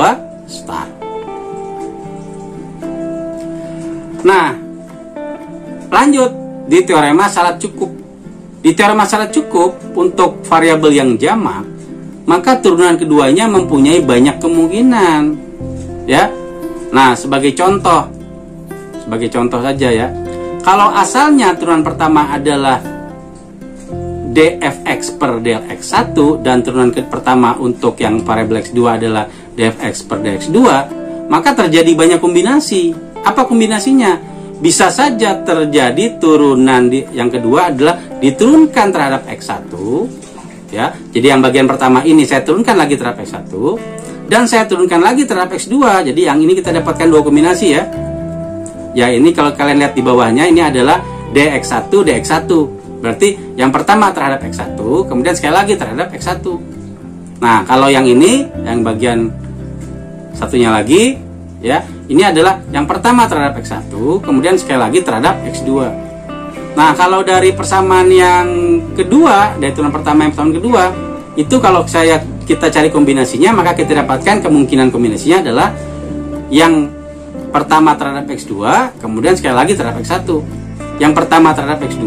star. Nah, lanjut di teorema syarat cukup. Di teorema syarat cukup untuk variabel yang jamak, maka turunan keduanya mempunyai banyak kemungkinan. Ya. Nah, sebagai contoh saja ya. Kalau asalnya turunan pertama adalah dfx per dx1 dan turunan pertama untuk yang variabel x2 adalah dfx per dx2, maka terjadi banyak kombinasi. Apa kombinasinya? Bisa saja terjadi turunan yang kedua adalah diturunkan terhadap X1 ya. Jadi yang bagian pertama ini saya turunkan lagi terhadap X1 dan saya turunkan lagi terhadap X2. Jadi yang ini kita dapatkan dua kombinasi ya. Ya, ini kalau kalian lihat di bawahnya ini adalah dx1 dx1. Berarti yang pertama terhadap X1, kemudian sekali lagi terhadap X1. Nah, kalau yang ini yang bagian satunya lagi ya, ini adalah yang pertama terhadap X1, kemudian sekali lagi terhadap X2. Nah, kalau dari persamaan yang kedua, dari turunan pertama yang persamaan kedua, itu kalau kita cari kombinasinya, maka kita dapatkan kemungkinan kombinasinya adalah yang pertama terhadap X2, kemudian sekali lagi terhadap X1. Yang pertama terhadap X2,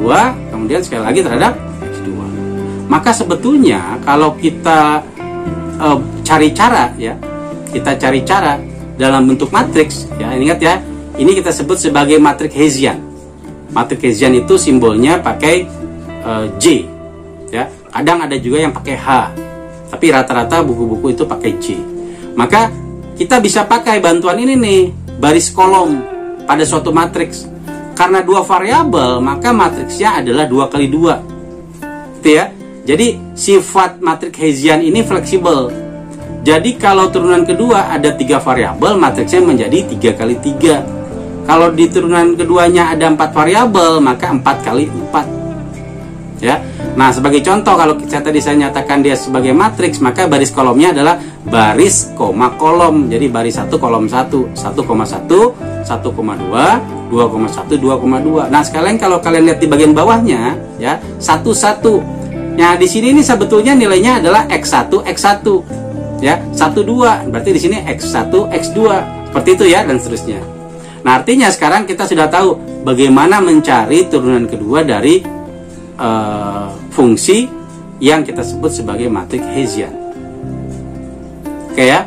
kemudian sekali lagi terhadap X2. Maka sebetulnya kalau kita cari cara ya, kita cari cara dalam bentuk matriks ya, ingat ya, ini kita sebut sebagai matriks Hessian. Matriks Hessian itu simbolnya pakai J ya. Kadang ada juga yang pakai H, tapi rata-rata buku-buku itu pakai J. Maka kita bisa pakai bantuan ini nih, baris kolom pada suatu matriks. Karena dua variabel, maka matriksnya adalah 2 kali 2 gitu ya. Jadi sifat matriks Hessian ini fleksibel. Jadi kalau turunan kedua ada 3 variabel, matriksnya menjadi 3 kali 3. Kalau di turunan keduanya ada 4 variabel, maka 4 kali 4. Ya. Nah, sebagai contoh kalau tadi saya nyatakan dia sebagai matriks, maka baris kolomnya adalah baris koma kolom. Jadi baris 1 kolom 1, 1,1, 1,2, 2,1, 2,2. Nah, sekalian kalau kalian lihat di bagian bawahnya ya, 1,1. Nah, di sini ini sebetulnya nilainya adalah X1, X1. Ya, 1,2 berarti di sini X1, X2 seperti itu ya, dan seterusnya. Nah, artinya sekarang kita sudah tahu bagaimana mencari turunan kedua dari fungsi yang kita sebut sebagai matriks Hessian. Oke ya.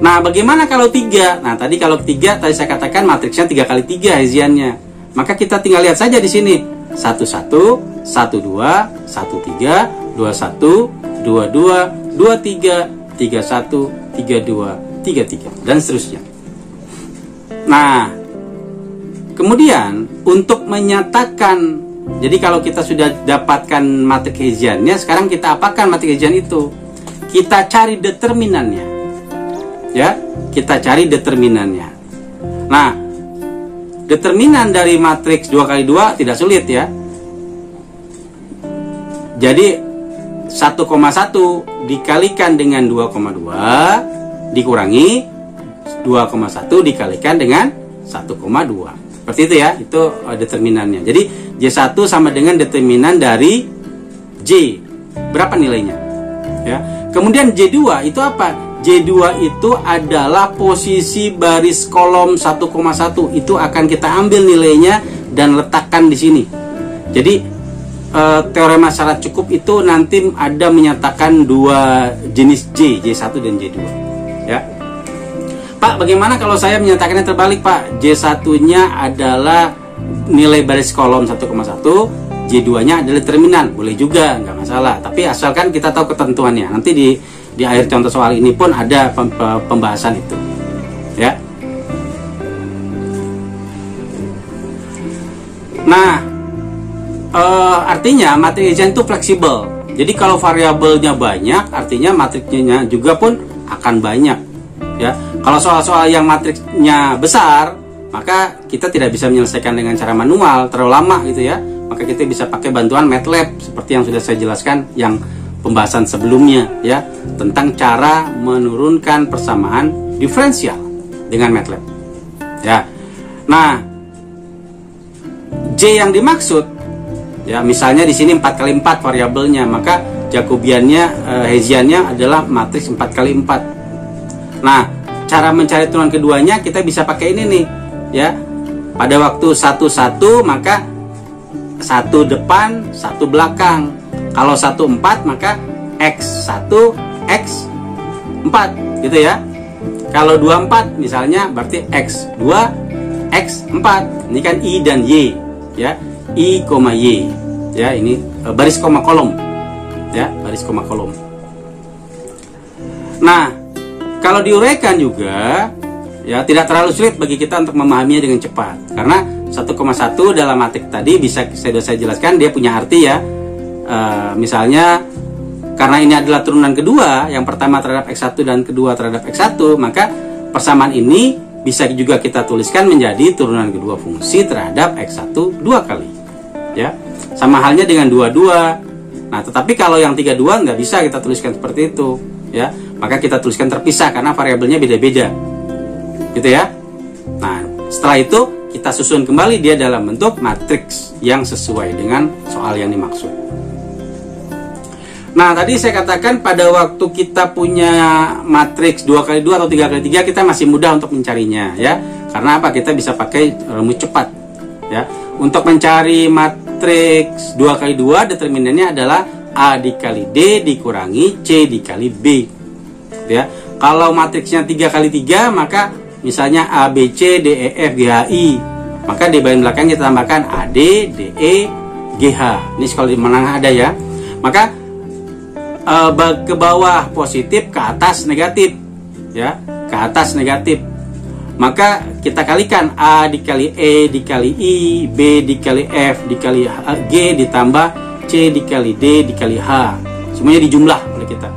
Nah, bagaimana kalau 3? Nah, tadi kalau 3 tadi saya katakan matriksnya 3 kali 3 Hessiannya. Maka kita tinggal lihat saja di sini. 11, 12, 13, 21, 22, 23, 31, 32, 33 dan seterusnya. Nah, kemudian untuk menyatakan, jadi kalau kita sudah dapatkan matriks Hessiannya, sekarang kita apakan matriks Hessian itu? Kita cari determinannya. Ya, kita cari determinannya. Nah, determinan dari matriks 2 kali 2 tidak sulit ya. Jadi 1,1 dikalikan dengan 2,2 dikurangi 2,1 dikalikan dengan 1,2. Seperti itu ya, itu determinannya. Jadi J1 sama dengan determinan dari J. Berapa nilainya? Ya. Kemudian J2 itu apa? J2 itu adalah posisi baris kolom 1,1. Itu akan kita ambil nilainya dan letakkan di sini. Jadi teorema syarat cukup itu nanti ada menyatakan dua jenis J, J1 dan J2. Ya. Pak, bagaimana kalau saya menyatakannya terbalik, Pak? J1-nya adalah nilai baris kolom 1,1, J2-nya adalah determinan. Boleh juga, nggak masalah. Tapi asalkan kita tahu ketentuannya. Nanti di akhir contoh soal ini pun ada pembahasan itu. Ya. Nah, artinya matriks Hessian itu fleksibel. Jadi kalau variabelnya banyak, artinya matriksnya juga pun akan banyak. Ya, kalau soal-soal yang matriksnya besar, maka kita tidak bisa menyelesaikan dengan cara manual, terlalu lama gitu ya. Maka kita bisa pakai bantuan MATLAB seperti yang sudah saya jelaskan yang pembahasan sebelumnya ya, tentang cara menurunkan persamaan diferensial dengan MATLAB. Ya. Nah, J yang dimaksud ya, misalnya di sini 4 kali 4 variabelnya, maka Jacobiannya Hessiannya adalah matriks 4 kali 4. Nah, cara mencari turunan keduanya kita bisa pakai ini nih, ya. Pada waktu 1,1 maka 1 depan, 1 belakang. Kalau 1,4 maka X1, X4 gitu ya. Kalau 2,4 misalnya berarti X2, X4. Ini kan I dan Y, ya. I, Y. Ya, ini baris koma kolom. Ya, baris koma kolom. Nah, kalau diuraikan juga ya tidak terlalu sulit bagi kita untuk memahaminya dengan cepat. Karena 1,1 dalam matriks tadi bisa saya jelaskan dia punya arti ya. Misalnya karena ini adalah turunan kedua, yang pertama terhadap X1 dan kedua terhadap X1, maka persamaan ini bisa juga kita tuliskan menjadi turunan kedua fungsi terhadap X1 2 kali. Ya. Sama halnya dengan 22. Nah, tetapi kalau yang 32 nggak bisa kita tuliskan seperti itu, ya. Maka kita tuliskan terpisah karena variabelnya beda-beda. Gitu ya. Nah, setelah itu kita susun kembali dia dalam bentuk matriks yang sesuai dengan soal yang dimaksud. Nah, tadi saya katakan pada waktu kita punya matriks 2 kali 2 atau 3 kali 3 kita masih mudah untuk mencarinya ya. Karena apa? Kita bisa pakai rumus cepat ya. Untuk mencari matriks 2 kali 2 determinannya adalah A dikali D dikurangi C dikali B. Ya. Kalau matriksnya 3 kali 3 maka misalnya A B C D E F G H I, maka di bagian belakang kita tambahkan A D D E G H. Ini kalau di menengah ada ya. Maka ke bawah positif, ke atas negatif ya, ke atas negatif. Maka kita kalikan A dikali E dikali I, B dikali F dikali G ditambah C dikali D dikali H. Semuanya dijumlah oleh kita.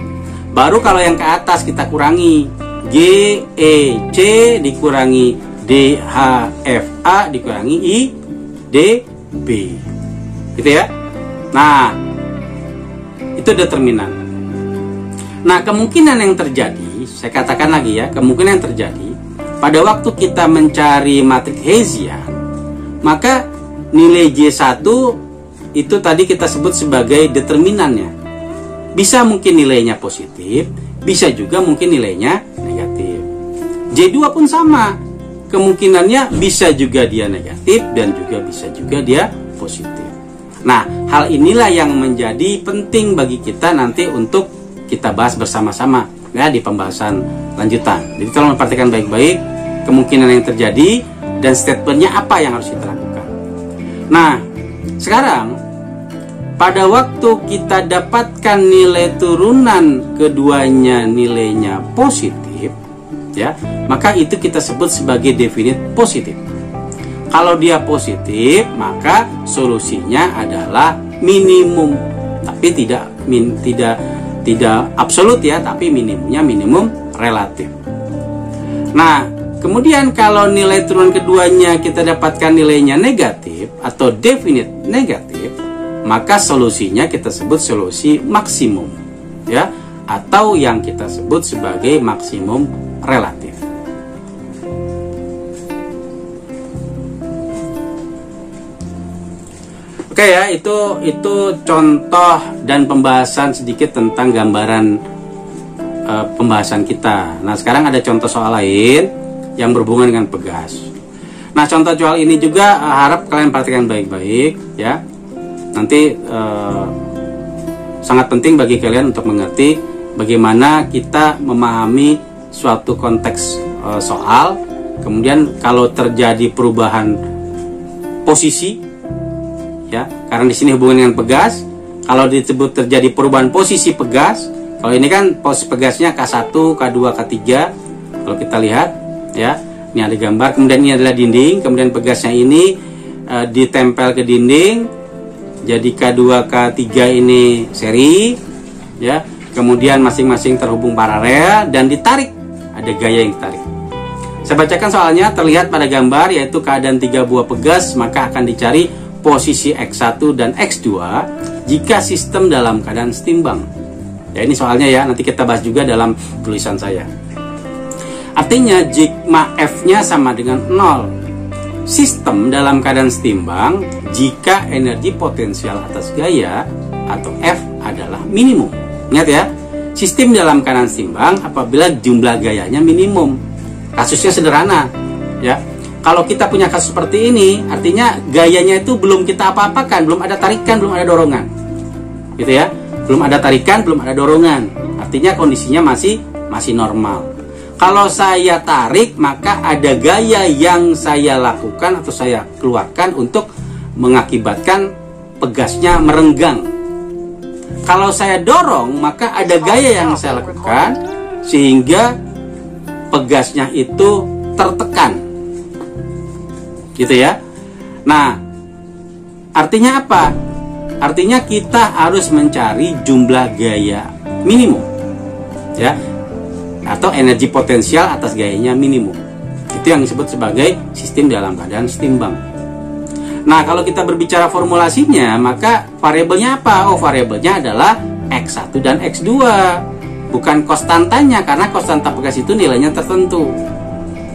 Baru kalau yang ke atas kita kurangi, G E C dikurangi D H F A dikurangi I D B. Gitu ya. Nah, itu determinan. Nah, kemungkinan yang terjadi, saya katakan lagi ya, kemungkinan yang terjadi pada waktu kita mencari matriks Hessian, maka nilai J1 itu tadi kita sebut sebagai determinannya. Bisa mungkin nilainya positif, bisa juga mungkin nilainya negatif. J2 pun sama, kemungkinannya bisa juga dia negatif dan juga bisa juga dia positif. Nah, hal inilah yang menjadi penting bagi kita nanti untuk kita bahas bersama-sama ya di pembahasan lanjutan. Jadi tolong perhatikan baik-baik kemungkinan yang terjadi dan statementnya apa yang harus kita lakukan. Nah, sekarang pada waktu kita dapatkan nilai turunan keduanya nilainya positif ya, maka itu kita sebut sebagai definite positif. Kalau dia positif, maka solusinya adalah minimum, tapi tidak absolut ya, tapi minimumnya minimum relatif. Nah, Kemudian kalau nilai turunan keduanya kita dapatkan nilainya negatif atau definite negatif, maka solusinya kita sebut solusi maksimum, ya, atau yang kita sebut sebagai maksimum relatif. Oke ya, itu contoh dan pembahasan sedikit tentang gambaran pembahasan kita. Nah, sekarang ada contoh soal lain yang berhubungan dengan pegas. Nah, contoh soal ini juga harap kalian perhatikan baik-baik ya. Nanti sangat penting bagi kalian untuk mengerti bagaimana kita memahami suatu konteks soal. Kemudian kalau terjadi perubahan posisi, ya, karena di sini hubungan dengan pegas. Kalau disebut terjadi perubahan posisi pegas, kalau ini kan posisi pegasnya K1, K2, K3. Kalau kita lihat, ya, ini ada gambar. Kemudian ini adalah dinding. Kemudian pegasnya ini ditempel ke dinding. Jadi K2, K3 ini seri, ya. Kemudian masing-masing terhubung paralel dan ditarik. Ada gaya yang ditarik. Saya bacakan soalnya. Terlihat pada gambar yaitu keadaan 3 buah pegas, maka akan dicari posisi X1 dan X2 jika sistem dalam keadaan setimbang. Ya, ini soalnya ya, nanti kita bahas juga dalam tulisan saya. Artinya jika F-nya sama dengan 0. Sistem dalam keadaan setimbang jika energi potensial atas gaya atau F adalah minimum. Ingat ya, sistem dalam keadaan setimbang apabila jumlah gayanya minimum. Kasusnya sederhana, ya. Kalau kita punya kasus seperti ini, artinya gayanya itu belum kita apa-apakan, belum ada tarikan, belum ada dorongan, gitu ya. Belum ada tarikan, belum ada dorongan. Artinya kondisinya masih normal. Kalau saya tarik, maka ada gaya yang saya lakukan atau saya keluarkan untuk mengakibatkan pegasnya merenggang. Kalau saya dorong, maka ada gaya yang saya lakukan sehingga pegasnya itu tertekan, gitu ya. Nah, artinya apa? Artinya kita harus mencari jumlah gaya minimum, ya, atau energi potensial atas gayanya minimum. Itu yang disebut sebagai sistem dalam keadaan setimbang. Nah, kalau kita berbicara formulasinya, maka variabelnya apa? Oh, variabelnya adalah X1 dan X2. Bukan konstantanya, karena konstanta pegas itu nilainya tertentu.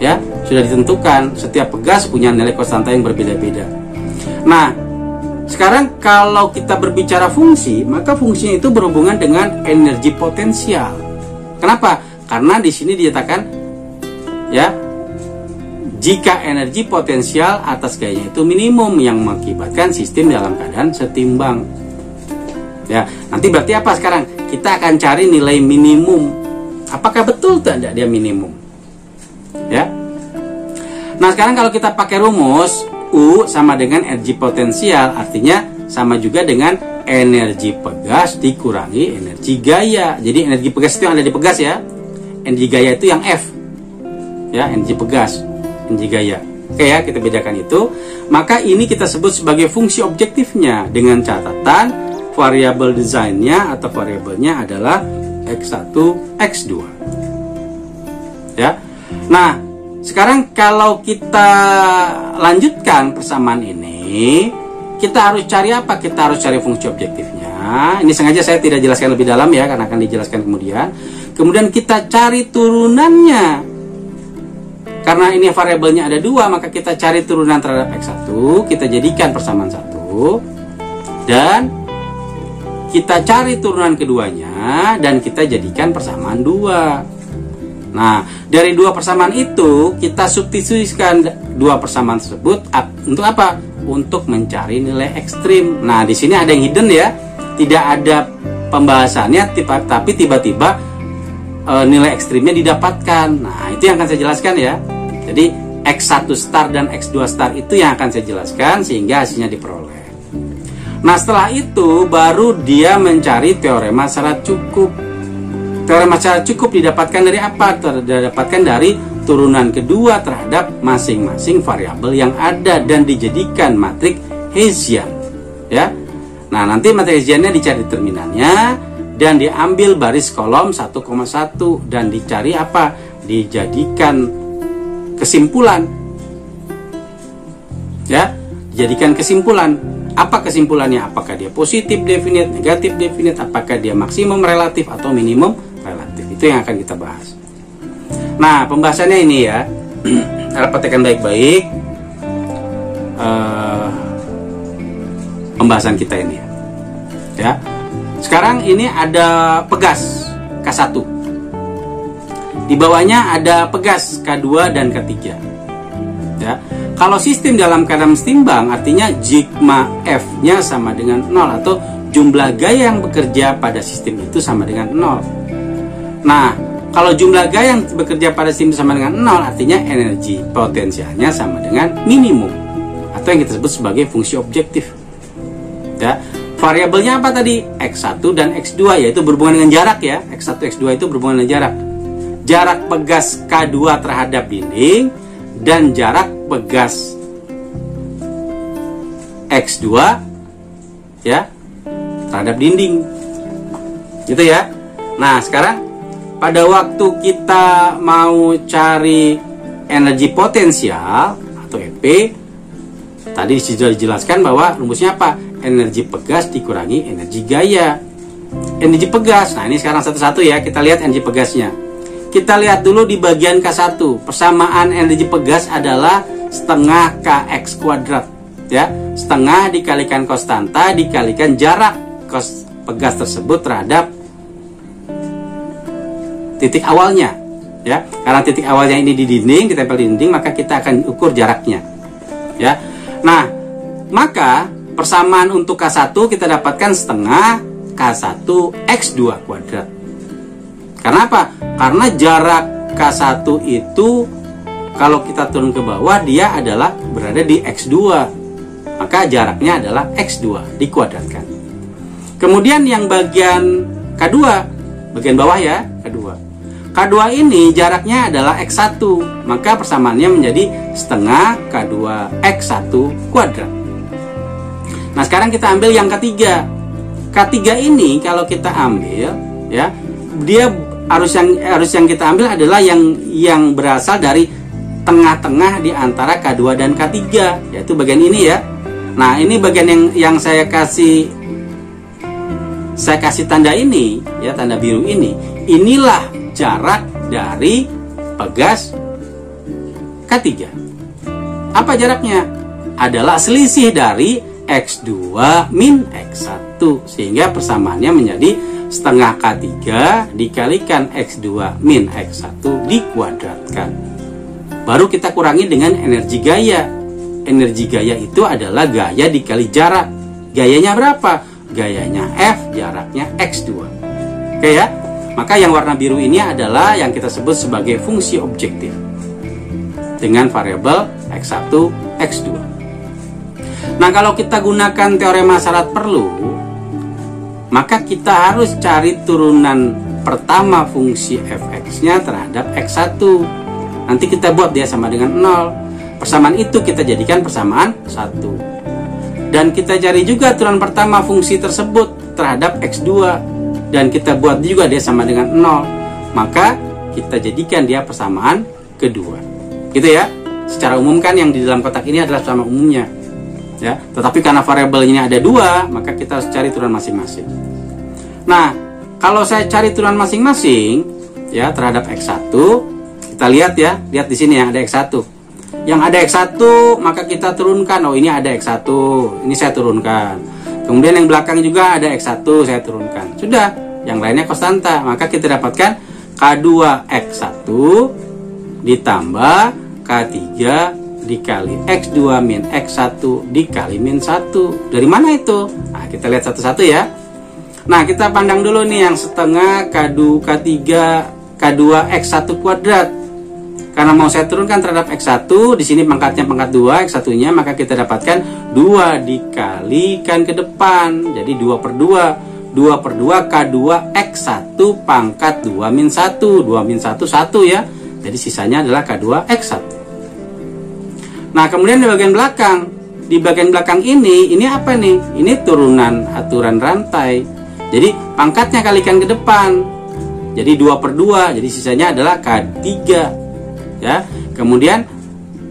Ya, sudah ditentukan. Setiap pegas punya nilai konstanta yang berbeda-beda. Nah, sekarang kalau kita berbicara fungsi, maka fungsinya itu berhubungan dengan energi potensial. Kenapa? Karena di sini dinyatakan, ya, jika energi potensial atas gayanya itu minimum yang mengakibatkan sistem dalam keadaan setimbang. Ya, nanti berarti apa sekarang? Kita akan cari nilai minimum. Apakah betul tidak dia minimum? Ya. Nah, sekarang kalau kita pakai rumus U sama dengan energi potensial, artinya sama juga dengan energi pegas dikurangi energi gaya. Jadi energi pegas itu yang ada di pegas ya. Energi gaya itu yang F. Ya, energi pegas, energi gaya. Oke ya, kita bedakan itu. Maka ini kita sebut sebagai fungsi objektifnya dengan catatan variabel desainnya atau variabelnya adalah X1, X2. Ya. Nah, sekarang kalau kita lanjutkan persamaan ini, kita harus cari apa? Kita harus cari fungsi objektifnya. Ini sengaja saya tidak jelaskan lebih dalam ya, karena akan dijelaskan kemudian. Kemudian kita cari turunannya. Karena ini variabelnya ada 2, maka kita cari turunan terhadap X1, kita jadikan persamaan 1. Dan kita cari turunan keduanya dan kita jadikan persamaan 2. Nah, dari 2 persamaan itu kita substitusikan 2 persamaan tersebut untuk apa? Untuk mencari nilai ekstrim. Nah, di sini ada yang hidden ya. Tidak ada pembahasannya, tapi tiba-tiba nilai ekstrimnya didapatkan. Nah, itu yang akan saya jelaskan ya. Jadi X1 star dan X2 star itu yang akan saya jelaskan sehingga hasilnya diperoleh. Nah, setelah itu baru dia mencari teorema syarat cukup. Teorema syarat cukup didapatkan dari apa? Didapatkan dari turunan kedua terhadap masing-masing variabel yang ada dan dijadikan matrik Hessian. Ya. Nah, nanti matrik Hessiannya dicari determinannya dan diambil baris kolom 1,1 dan dicari apa? Dijadikan kesimpulan. Ya, dijadikan kesimpulan. Apa kesimpulannya? Apakah dia positif definite, negatif definite, apakah dia maksimum relatif atau minimum relatif? Itu yang akan kita bahas. Nah, pembahasannya ini ya, perhatikan baik-baik pembahasan kita ini ya. Sekarang ini ada pegas K1. Di bawahnya ada pegas K2 dan K3. Ya. Kalau sistem dalam keadaan setimbang, artinya sigma F-nya sama dengan 0 atau jumlah gaya yang bekerja pada sistem itu sama dengan 0. Nah, kalau jumlah gaya yang bekerja pada sistem sama dengan 0, artinya energi potensialnya sama dengan minimum atau yang kita sebut sebagai fungsi objektif. Ya. Variabelnya apa tadi? X1 dan X2, yaitu berhubungan dengan jarak ya. X1, X2 itu berhubungan dengan jarak. Jarak pegas K2 terhadap dinding dan jarak pegas X2 ya terhadap dinding. Gitu ya. Nah, sekarang pada waktu kita mau cari energi potensial atau EP, tadi sudah dijelaskan bahwa rumusnya apa? Energi pegas dikurangi energi gaya. Energi pegas, nah ini sekarang satu-satu ya, kita lihat energi pegasnya. Kita lihat dulu di bagian K1. Persamaan energi pegas adalah setengah Kx kuadrat ya. Setengah dikalikan konstanta dikalikan jarak pegas tersebut terhadap titik awalnya ya. Karena titik awalnya ini di dinding, ditempel di dinding, maka kita akan ukur jaraknya ya. Nah, maka persamaan untuk K1 kita dapatkan setengah K1 X2 kuadrat. Karena apa? Karena jarak K1 itu kalau kita turun ke bawah dia adalah berada di X2. Maka jaraknya adalah X2 dikuadratkan. Kemudian yang bagian K2, bagian bawah ya, K2 ini jaraknya adalah X1. Maka persamaannya menjadi setengah K2 X1 kuadrat. Nah, sekarang kita ambil yang ketiga. Ketiga ini kalau kita ambil ya, dia arus yang kita ambil adalah yang berasal dari tengah-tengah di antara K2 dan K3, yaitu bagian ini ya. Nah, ini bagian yang saya kasih tanda ini ya, tanda biru ini. Inilah jarak dari pegas K3. Apa jaraknya? Adalah selisih dari X2 min X1, sehingga persamaannya menjadi setengah K3 dikalikan X2 min X1 dikuadratkan. Baru kita kurangi dengan energi gaya. Energi gaya itu adalah gaya dikali jarak. Gayanya berapa? Gayanya F, jaraknya X2. Oke ya. Maka yang warna biru ini adalah yang kita sebut sebagai fungsi objektif dengan variabel X1, X2. Nah, kalau kita gunakan teorema syarat perlu, maka kita harus cari turunan pertama fungsi fx-nya terhadap x1. Nanti kita buat dia sama dengan 0. Persamaan itu kita jadikan persamaan 1. Dan kita cari juga turunan pertama fungsi tersebut terhadap x2. Dan kita buat juga dia sama dengan 0. Maka kita jadikan dia persamaan kedua. Gitu ya. Secara umum kan yang di dalam kotak ini adalah persamaan umumnya. Ya, tetapi karena variabelnya ada 2, maka kita harus cari turunan masing-masing. Nah, kalau saya cari turunan masing-masing ya terhadap X1, kita lihat ya, lihat di sini yang ada X1. Yang ada X1 maka kita turunkan. Oh, ini ada X1, ini saya turunkan. Kemudian yang belakang juga ada X1, saya turunkan. Sudah, yang lainnya konstanta. Maka kita dapatkan K2 X1 ditambah K3 dikali X2 min X1 dikali min 1. Dari mana itu? Nah, kita lihat satu-satu ya. Nah, kita pandang dulu nih yang setengah K3 K2 X1 kuadrat. Karena mau saya turunkan terhadap X1, di sini pangkatnya pangkat 2, X1-nya, maka kita dapatkan 2 dikalikan ke depan. Jadi 2 per 2. 2 per 2 K2 X1 pangkat 2 min 1. 2 min 1, 1 ya. Jadi sisanya adalah K2 X1. Nah, kemudian di bagian belakang ini apa nih? Ini turunan aturan rantai. Jadi pangkatnya kalikan ke depan. Jadi 2 per 2, jadi sisanya adalah K3. Ya. Kemudian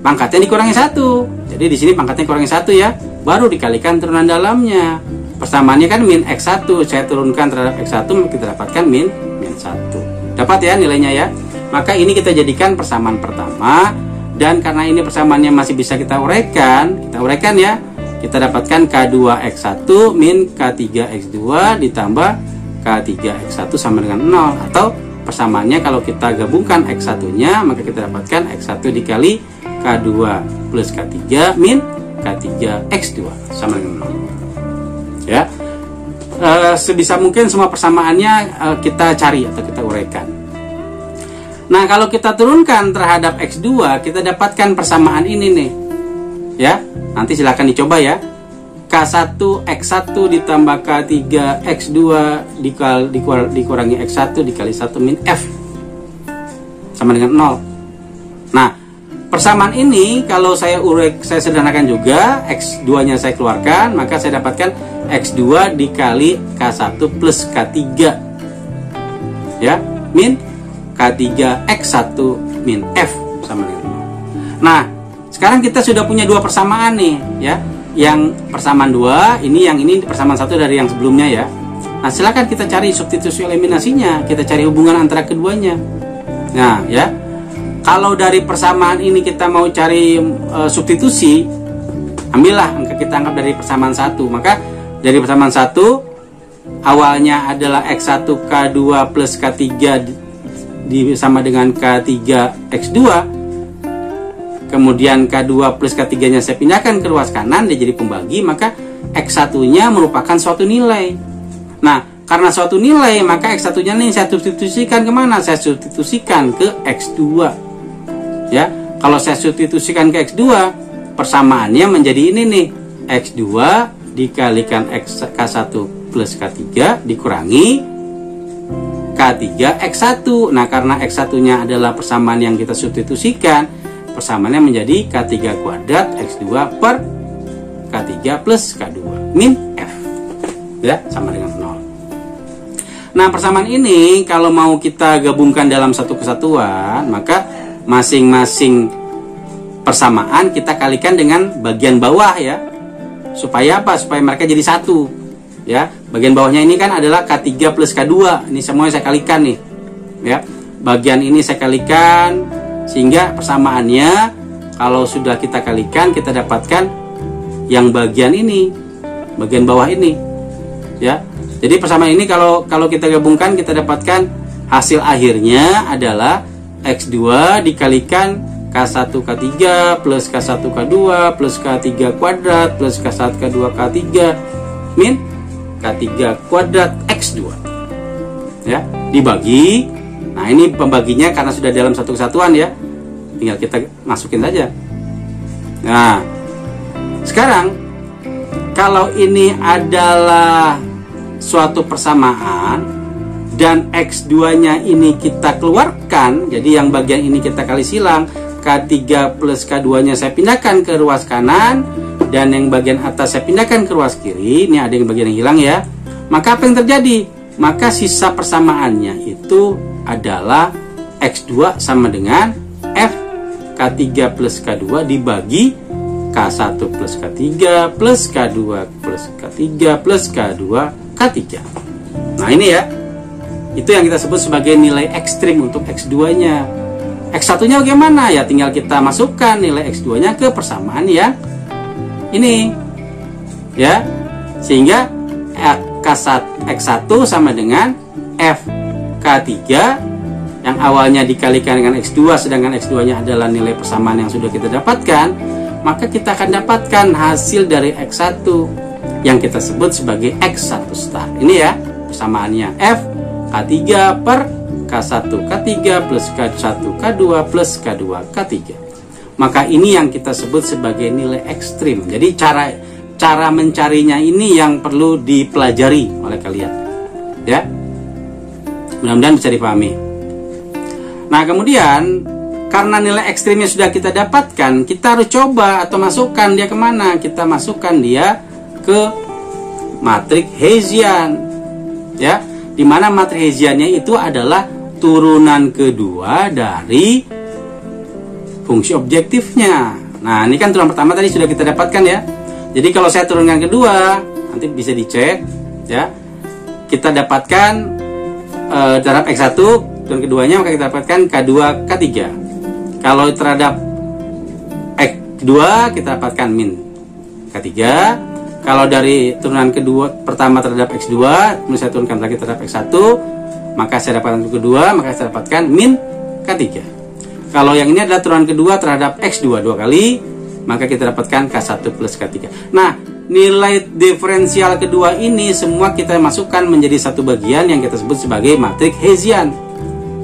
pangkatnya dikurangi 1. Jadi di sini pangkatnya kurangi 1 ya, baru dikalikan turunan dalamnya. Persamaannya kan min X1, saya turunkan terhadap X1, kita dapatkan min 1. Dapat ya nilainya ya. Maka ini kita jadikan persamaan pertama, dan karena ini persamaannya masih bisa kita uraikan ya. Kita dapatkan K2X1 min K3X2 ditambah K3X1 sama dengan 0. Atau persamaannya kalau kita gabungkan X1-nya, maka kita dapatkan X1 dikali K2 plus K3 min K3X2 sama dengan 0. Ya, sebisa mungkin semua persamaannya kita cari atau kita uraikan. Nah, kalau kita turunkan terhadap X2, kita dapatkan persamaan ini nih. Ya, nanti silahkan dicoba ya. K1 X1 ditambah K3 X2 dikurangi X1 dikali 1 min F sama dengan 0. Nah, persamaan ini kalau saya sederhanakan juga, X2 nya saya keluarkan, maka saya dapatkan X2 dikali K1 plus K3 ya, min K3 X1 min F sama dengan 0. Nah, sekarang kita sudah punya dua persamaan nih ya. Yang persamaan 2, yang ini persamaan 1 dari yang sebelumnya ya. Nah, silakan kita cari substitusi eliminasinya, kita cari hubungan antara keduanya. Nah, ya. Kalau dari persamaan ini kita mau cari substitusi, ambillah angka kita anggap dari persamaan 1. Maka dari persamaan 1 awalnya adalah X1 K2 plus K3 sama dengan K3 X2. Kemudian K2 plus K3 nya saya pindahkan ke ruas kanan, dia jadi pembagi, maka X1 nya merupakan suatu nilai. Nah, karena suatu nilai, maka X1 nya nih saya substitusikan kemana? Saya substitusikan ke X2 ya. Kalau saya substitusikan ke X2, persamaannya menjadi ini nih, X2 dikalikan K1 plus K3 dikurangi K3 X1. Nah, karena X1 nya adalah persamaan yang kita substitusikan, persamaannya menjadi K3 kuadrat X2 per K3 plus K2 min F ya, sama dengan 0. Nah, persamaan ini kalau mau kita gabungkan dalam satu kesatuan, maka masing-masing persamaan kita kalikan dengan bagian bawah ya. Supaya apa? Supaya mereka jadi satu ya. Bagian bawahnya ini kan adalah K3 plus K2. Ini semuanya saya kalikan nih ya. Bagian ini saya kalikan, sehingga persamaannya kalau sudah kita kalikan, kita dapatkan yang bagian ini, bagian bawah ini ya. Jadi persamaan ini kalau kita gabungkan, kita dapatkan hasil akhirnya adalah X2 dikalikan K1 K3 plus K1 K2 plus K3 kuadrat plus K1 K2 K3 min K3 kuadrat X2 ya, dibagi. Nah, ini pembaginya karena sudah dalam satu kesatuan ya, tinggal kita masukin saja. Nah, sekarang kalau ini adalah suatu persamaan dan X2 nya ini kita keluarkan, jadi yang bagian ini kita kali silang, K3 plus K2 nya saya pindahkan ke ruas kanan, dan yang bagian atas saya pindahkan ke ruas kiri. Ini ada yang bagian yang hilang ya. Maka apa yang terjadi? Maka sisa persamaannya itu adalah X2 sama dengan F K3 plus K2 dibagi K1 plus K3 plus K2 plus K3 plus K2 K3. Nah, ini ya, itu yang kita sebut sebagai nilai ekstrim untuk X2 nya. X1 nya bagaimana? Ya tinggal kita masukkan nilai X2 nya ke persamaan yang ini ya, sehingga X1 sama dengan F K3 yang awalnya dikalikan dengan X2, sedangkan X2 nya adalah nilai persamaan yang sudah kita dapatkan, maka kita akan dapatkan hasil dari X1 yang kita sebut sebagai X1 star. Ini ya persamaannya, F K3 per K1 K3 plus K1 K2 plus K2 K3. Maka ini yang kita sebut sebagai nilai ekstrim. Jadi cara mencarinya ini yang perlu dipelajari oleh kalian ya. Mudah-mudahan bisa dipahami. Nah, kemudian karena nilai ekstrimnya sudah kita dapatkan, kita harus coba atau masukkan dia kemana? Kita masukkan dia ke matrik Hessian ya, dimana matrik Hessiannya itu adalah turunan kedua dari fungsi objektifnya. Nah, ini kan turunan pertama tadi sudah kita dapatkan ya. Jadi kalau saya turunkan kedua, nanti bisa dicek ya. Kita dapatkan terhadap X1 turun keduanya, maka kita dapatkan K2 K3. Kalau terhadap X2 kita dapatkan min K3. Kalau dari turunan kedua pertama terhadap X2, kemudian saya turunkan lagi terhadap X1, maka saya dapatkan kedua, maka saya dapatkan min K3. Kalau yang ini adalah turunan kedua terhadap X2 dua kali, maka kita dapatkan K1 plus K3. Nah, nilai diferensial kedua ini semua kita masukkan menjadi satu bagian yang kita sebut sebagai matriks Hessian.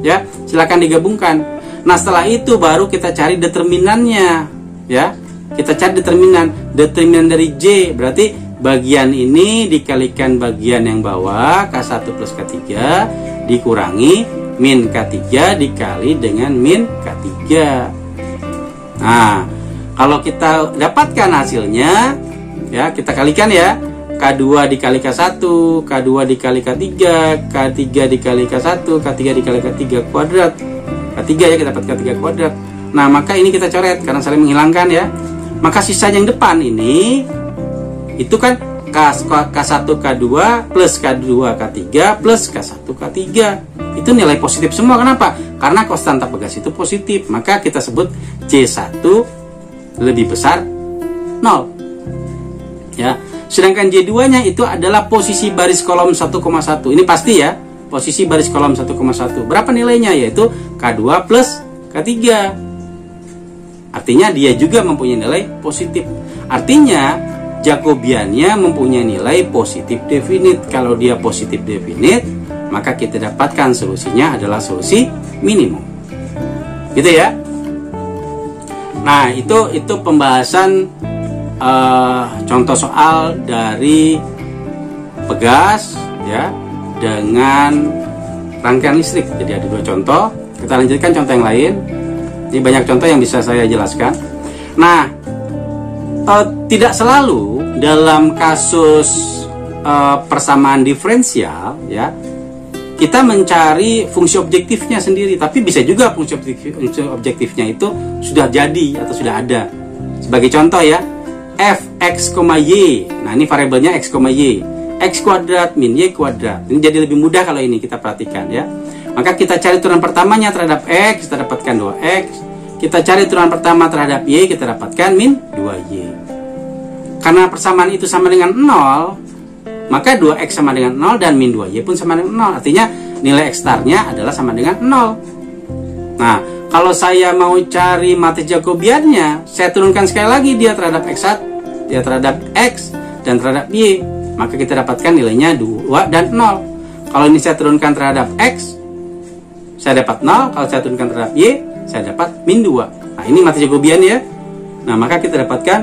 Ya, silakan digabungkan. Nah, setelah itu baru kita cari determinannya, ya. Kita cari determinan dari J, berarti bagian ini dikalikan bagian yang bawah K1 plus K3 dikurangi min K3 dikali dengan min K3. Nah, kalau kita dapatkan hasilnya, ya kita kalikan ya, K2 dikali K1, K2 dikali K3, K3 dikali K1, K3 dikali K3 kuadrat, K3 ya, kita dapat K3 kuadrat. Nah, maka ini kita coret karena saling menghilangkan ya. Maka sisa yang depan ini itu kan K1 K2 plus K2 K3 plus K1 K3. Itu nilai positif semua. Kenapa? Karena konstanta Pegas itu positif. Maka kita sebut J1 lebih besar 0. Ya. Sedangkan J2-nya itu adalah posisi baris kolom 1,1. Ini pasti ya. Posisi baris kolom 1,1. Berapa nilainya? Yaitu K2 plus K3. Artinya dia juga mempunyai nilai positif. Artinya Jacobiannya mempunyai nilai positif definit. Kalau dia positif definit, maka kita dapatkan solusinya adalah solusi minimum. Gitu ya. Nah, itu pembahasan contoh soal dari Pegas ya dengan rangkaian listrik. Jadi ada dua contoh. Kita lanjutkan contoh yang lain. Ini banyak contoh yang bisa saya jelaskan. Nah, tidak selalu dalam kasus persamaan diferensial ya kita mencari fungsi objektifnya sendiri, tapi bisa juga fungsi objektifnya itu sudah jadi atau sudah ada. Sebagai contoh ya, f(x, y). Nah, ini variabelnya x, y. X kuadrat min y kuadrat. Ini jadi lebih mudah kalau ini kita perhatikan ya. Maka kita cari turunan pertamanya terhadap X, kita dapatkan 2X. Kita cari turunan pertama terhadap Y, kita dapatkan min 2Y. Karena persamaan itu sama dengan 0, maka 2X sama dengan 0 dan min 2Y pun sama dengan 0. Artinya nilai X star-nya adalah sama dengan 0. Nah, kalau saya mau cari matriks Jacobiannya, saya turunkan sekali lagi dia terhadap X1, dia terhadap X, dan terhadap Y. Maka kita dapatkan nilainya 2 dan 0. Kalau ini saya turunkan terhadap X, saya dapat 0. Kalau saya turunkan terhadap Y, saya dapat min 2. Nah, ini matriks Jacobian ya. Nah, maka kita dapatkan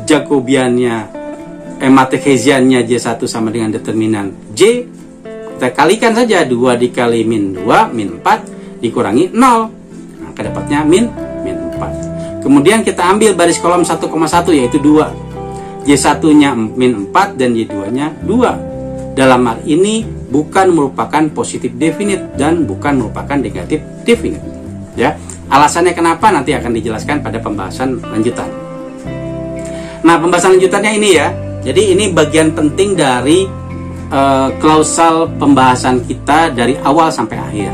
Jacobiannya, matriks Hessiannya J1 sama dengan determinan J. Kita kalikan saja 2 dikali min 2, min 4, dikurangi 0. Maka dapatnya min 4. Kemudian kita ambil baris kolom 1,1 yaitu 2. J1-nya min 4 dan Y2-nya 2. Dalam hal ini bukan merupakan positif definit dan bukan merupakan negatif definit. Ya, alasannya kenapa nanti akan dijelaskan pada pembahasan lanjutan. Nah, pembahasan lanjutannya ini ya. Jadi ini bagian penting dari klausal pembahasan kita dari awal sampai akhir.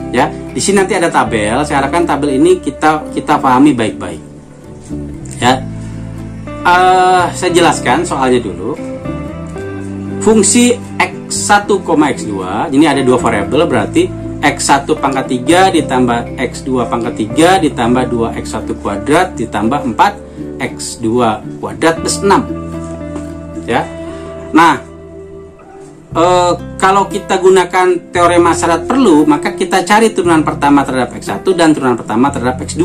Ya, di sini nanti ada tabel. Saya harapkan tabel ini kita pahami baik-baik. Ya, saya jelaskan soalnya dulu. Fungsi X1, X2, ini ada dua variabel, berarti X1 pangkat 3 ditambah X2 pangkat 3 ditambah 2X1 kuadrat ditambah 4X2 kuadrat plus 6. Ya. Nah, kalau kita gunakan teorema syarat perlu, maka kita cari turunan pertama terhadap X1 dan turunan pertama terhadap X2.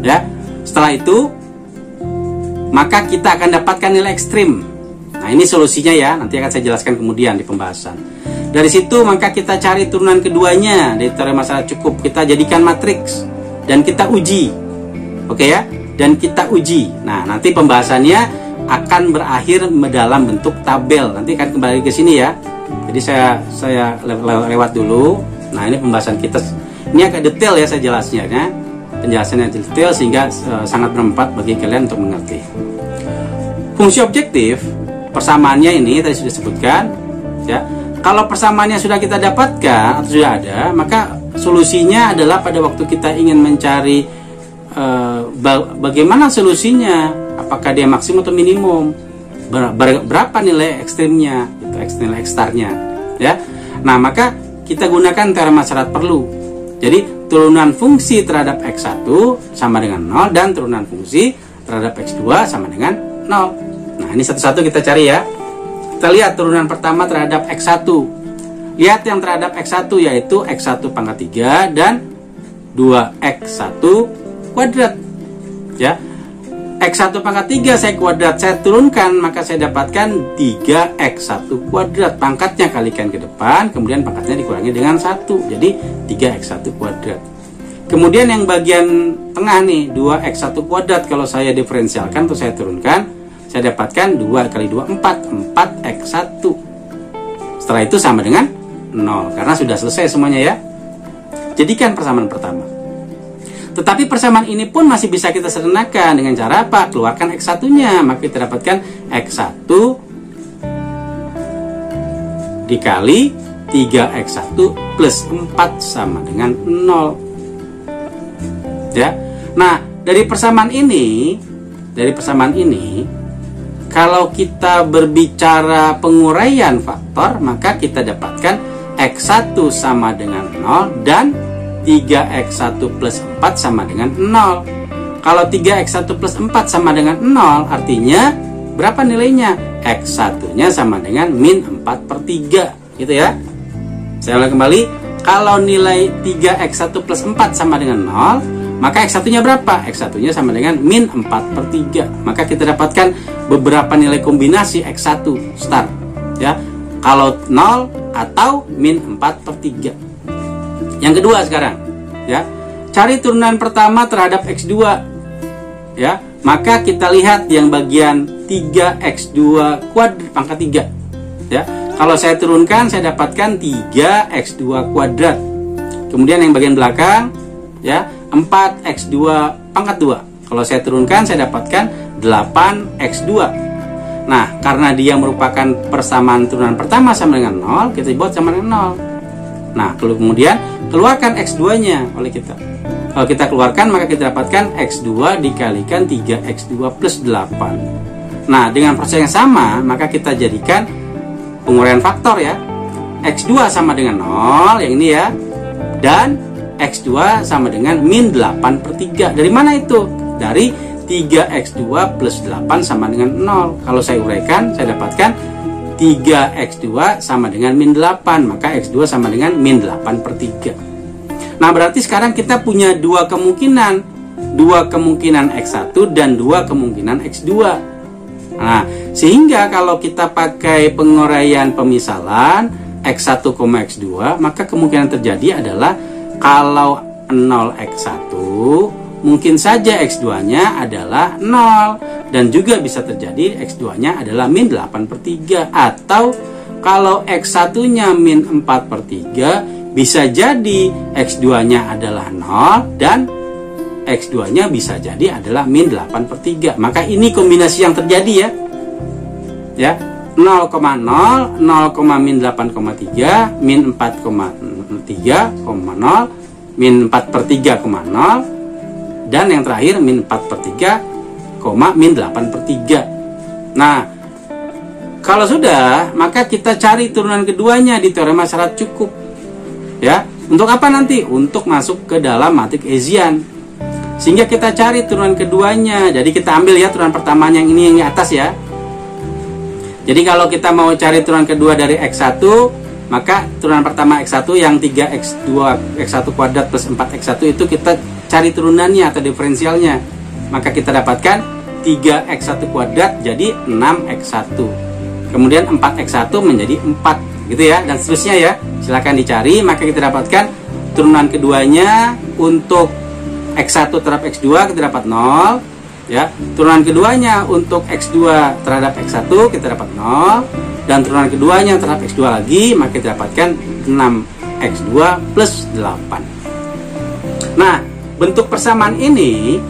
Ya. Setelah itu, maka kita akan dapatkan nilai ekstrim. Nah, ini solusinya ya, nanti akan saya jelaskan kemudian di pembahasan. Dari situ maka kita cari turunan keduanya dari teorema syarat cukup, kita jadikan matriks dan kita uji. Oke ya? Dan kita uji. Nah, nanti pembahasannya akan berakhir dalam bentuk tabel. Nanti akan kembali ke sini ya. Jadi saya lewat dulu. Nah, ini pembahasan kita. Ini agak detail ya saya jelasnya ya. penjelasannya detail sehingga sangat bermanfaat bagi kalian untuk mengerti. Fungsi objektif, persamaannya ini tadi sudah disebutkan, ya. Kalau persamaannya sudah kita dapatkan atau sudah ada, maka solusinya adalah pada waktu kita ingin mencari bagaimana solusinya, apakah dia maksimum atau minimum, berapa nilai ekstrimnya, itu nilai ekstarnya, ya. Nah, maka kita gunakan teorema syarat perlu. Jadi turunan fungsi terhadap x1 sama dengan 0 dan turunan fungsi terhadap x2 sama dengan 0. Nah, ini satu-satu kita cari ya. Kita lihat turunan pertama terhadap x1. Lihat yang terhadap x1 yaitu x1 pangkat 3 dan 2x1 kuadrat. Ya. X1 pangkat 3 saya kuadrat, saya turunkan, maka saya dapatkan 3x1 kuadrat. Pangkatnya kalikan ke depan, kemudian pangkatnya dikurangi dengan 1. Jadi 3x1 kuadrat. Kemudian yang bagian tengah nih, 2x1 kuadrat, kalau saya diferensialkan atau saya turunkan, saya dapatkan 2 kali 2, 4. 4x1. Setelah itu sama dengan 0, karena sudah selesai semuanya ya. Jadikan persamaan pertama. Tetapi persamaan ini pun masih bisa kita sederhanakan dengan cara apa? Keluarkan x1-nya, maka kita dapatkan x1 dikali 3x1 plus 4 sama dengan 0. Ya. Nah, dari persamaan ini, kalau kita berbicara penguraian faktor, maka kita dapatkan x1 sama dengan 0 dan 3x1 plus 4 sama dengan 0. Kalau 3x1 plus 4 sama dengan 0, artinya berapa nilainya? X1-nya sama dengan min 4 per 3. Gitu ya. Saya ulang kembali. Kalau nilai 3x1 plus 4 sama dengan 0, maka x1-nya berapa? X1-nya sama dengan min 4 per 3. Maka kita dapatkan beberapa nilai kombinasi x1 start. Ya. Kalau 0 atau min 4 per 3. Yang kedua sekarang, ya, cari turunan pertama terhadap x2, ya. Maka kita lihat yang bagian 3x2 kuadrat pangkat 3, ya. Kalau saya turunkan, saya dapatkan 3x2 kuadrat. Kemudian yang bagian belakang, ya, 4x2 pangkat 2. Kalau saya turunkan, saya dapatkan 8x2. Nah, karena dia merupakan persamaan turunan pertama sama dengan 0, kita buat sama dengan 0. Nah, kemudian keluarkan x2-nya oleh kita. Kalau kita keluarkan, maka kita dapatkan x2 dikalikan 3x2 plus 8. Nah, dengan proses yang sama, maka kita jadikan penguraian faktor ya. x2 sama dengan 0, yang ini ya. Dan x2 sama dengan min 8 per 3. Dari mana itu? Dari 3x2 plus 8 sama dengan 0. Kalau saya uraikan, saya dapatkan 3x2 sama dengan min 8, maka x2 sama dengan min 8 per 3. Nah, berarti sekarang kita punya dua kemungkinan x1 dan dua kemungkinan x2. Nah, sehingga kalau kita pakai penguraian pemisalan x1, x2, maka kemungkinan terjadi adalah kalau 0x1 mungkin saja x2-nya adalah 0, dan juga bisa terjadi x2-nya adalah min 8 per 3. Atau kalau x1-nya min 4 per 3, bisa jadi x2-nya adalah 0 dan x2-nya bisa jadi adalah min 8 per 3. Maka ini kombinasi yang terjadi ya. Ya, 0,0, 0, min 8,3, min 4,3,0, min 4 per 3,0, dan yang terakhir min 4 per 3, min 8 per 3. Nah, kalau sudah, maka kita cari turunan keduanya di teorema syarat cukup. Ya, untuk apa nanti? Untuk masuk ke dalam matrik Hessian. Sehingga kita cari turunan keduanya. Jadi kita ambil ya turunan pertamanya yang ini yang di atas ya. Jadi kalau kita mau cari turunan kedua dari x1, maka turunan pertama x1 yang 3x2 x1 kuadrat plus 4x1 itu kita cari turunannya atau diferensialnya. Maka kita dapatkan 3x1 kuadrat jadi 6x1. Kemudian 4x1 menjadi 4 gitu ya, dan seterusnya ya. Silakan dicari, maka kita dapatkan turunan keduanya untuk x1 terhadap x2 kita dapat 0 ya. Turunan keduanya untuk x2 terhadap x1 kita dapat 0, dan turunan keduanya terhadap x2 lagi, maka kita dapatkan 6x2 plus 8. Nah, bentuk persamaan ini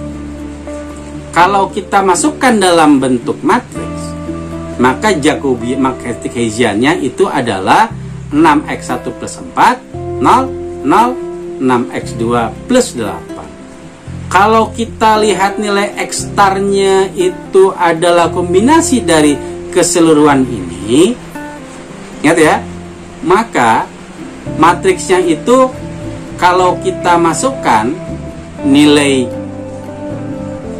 kalau kita masukkan dalam bentuk matriks, maka Jacobian magnetic Hessiannya itu adalah 6x1 plus 4, 0, 0, 6x2 plus 8. Kalau kita lihat nilai X starnya itu adalah kombinasi dari keseluruhan ini, ingat ya, maka matriksnya itu kalau kita masukkan nilai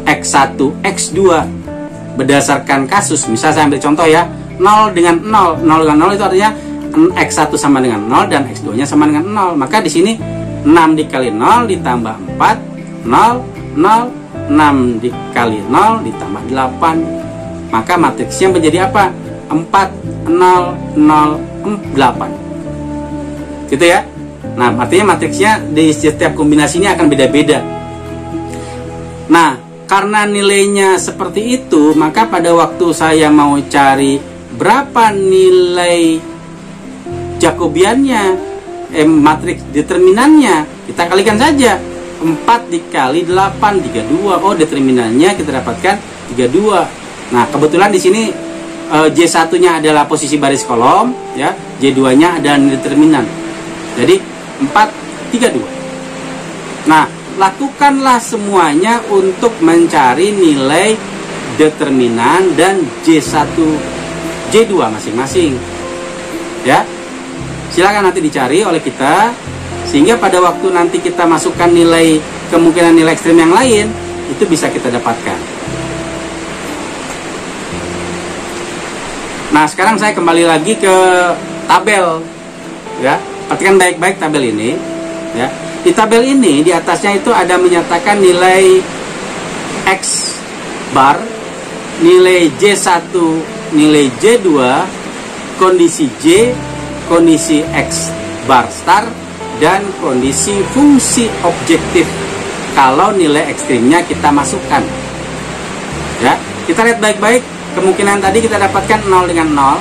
X1, X2 berdasarkan kasus, misal saya ambil contoh ya, 0 dengan 0, 0 dengan 0 itu artinya X1 sama dengan 0 dan X2 nya sama dengan 0. Maka di sini 6 dikali 0 ditambah 4, 0, 0, 6 dikali 0 ditambah 8. Maka matriksnya menjadi apa? 4, 0, 0, 8. Gitu ya. Nah, artinya matriksnya di setiap kombinasi ini akan beda-beda. Nah, karena nilainya seperti itu, maka pada waktu saya mau cari berapa nilai Jacobiannya, matriks determinannya, kita kalikan saja. 4 dikali 8, 32. Oh, determinannya kita dapatkan 32. Nah, kebetulan di sini J1-nya adalah posisi baris kolom, ya. J2-nya adalah nilai determinan. Jadi 4, 32. Nah, lakukanlah semuanya untuk mencari nilai determinan dan J1, J2 masing-masing. Ya. Silakan nanti dicari oleh kita, sehingga pada waktu nanti kita masukkan nilai, kemungkinan nilai ekstrim yang lain itu bisa kita dapatkan. Nah, sekarang saya kembali lagi ke tabel, ya. Perhatikan baik-baik tabel ini, ya. Di tabel ini di atasnya itu ada menyatakan nilai X bar, nilai J1, nilai J2, kondisi J, kondisi X bar star, dan kondisi fungsi objektif kalau nilai ekstrimnya kita masukkan. Ya, kita lihat baik-baik. Kemungkinan tadi kita dapatkan 0 dengan 0.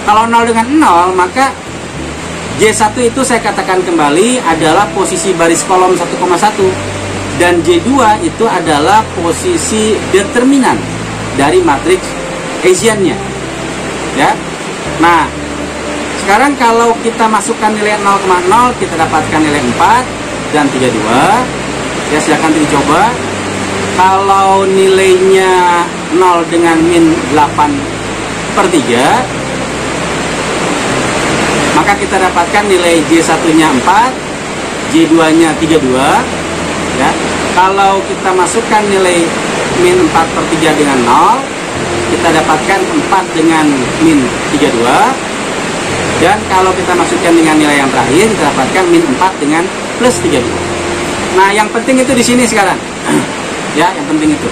Kalau 0 dengan 0, maka J1 itu saya katakan kembali adalah posisi baris kolom 1,1, dan J2 itu adalah posisi determinan dari matriks Hessiannya. Ya. Nah, sekarang kalau kita masukkan nilai 0,0, kita dapatkan nilai 4 dan 32. Ya, silakan dicoba. Kalau nilainya 0 dengan min 8/3, maka kita dapatkan nilai J1-nya 4, J2-nya 32. Ya. Kalau kita masukkan nilai min 4/3 dengan 0, kita dapatkan 4 dengan min 32. Dan kalau kita masukkan dengan nilai yang terakhir, kita dapatkan min 4 dengan plus 32. Nah, yang penting itu di sini sekarang. Ya, yang penting itu.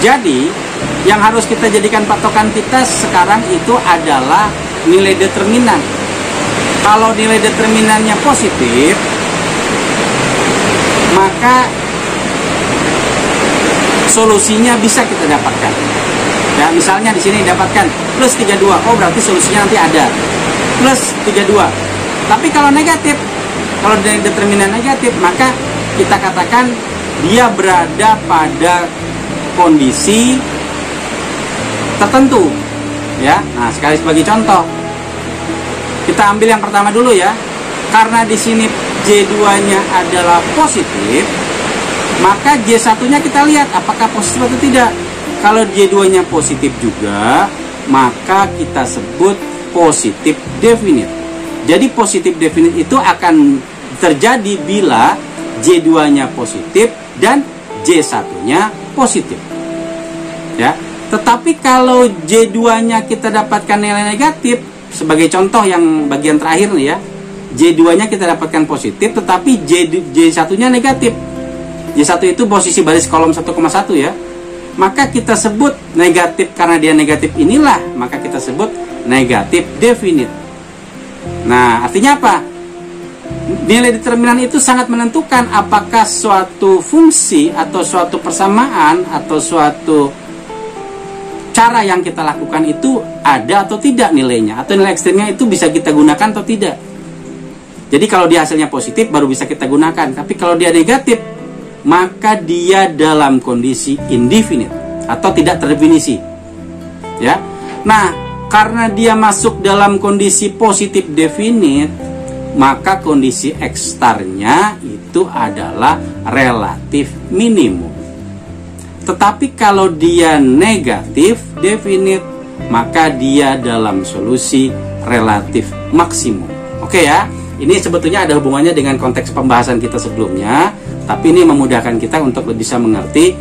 Jadi, yang harus kita jadikan patokan kita sekarang itu adalah nilai determinan. Kalau nilai determinannya positif, maka solusinya bisa kita dapatkan. Ya, misalnya di sini dapatkan plus 32. Oh, berarti solusinya nanti ada plus 32. Tapi kalau negatif, kalau determinan negatif, maka kita katakan dia berada pada kondisi tertentu. Ya, nah sekali sebagai contoh, kita ambil yang pertama dulu ya. Karena di sini J2-nya adalah positif, maka J1-nya kita lihat apakah positif atau tidak. Kalau J2-nya positif juga, maka kita sebut positif definite. Jadi positif definite itu akan terjadi bila J2-nya positif dan J1-nya positif. Ya. Tetapi kalau J2-nya kita dapatkan nilai negatif, sebagai contoh yang bagian terakhir nih ya, J2-nya kita dapatkan positif, tetapi J1-nya negatif. J1 itu posisi baris kolom 1,1 ya. Maka kita sebut negatif, karena dia negatif inilah, maka kita sebut negatif definite. Nah, artinya apa? Nilai determinan itu sangat menentukan apakah suatu fungsi atau suatu persamaan atau suatu cara yang kita lakukan itu ada atau tidak nilainya, atau nilai ekstrimnya itu bisa kita gunakan atau tidak. Jadi kalau dia hasilnya positif baru bisa kita gunakan, tapi kalau dia negatif maka dia dalam kondisi indefinite atau tidak terdefinisi. Ya. Nah, karena dia masuk dalam kondisi positif definite, maka kondisi X star-nya itu adalah relatif minimum. Tetapi kalau dia negatif definite, maka dia dalam solusi relatif maksimum. Oke ya, ini sebetulnya ada hubungannya dengan konteks pembahasan kita sebelumnya, tapi ini memudahkan kita untuk bisa mengerti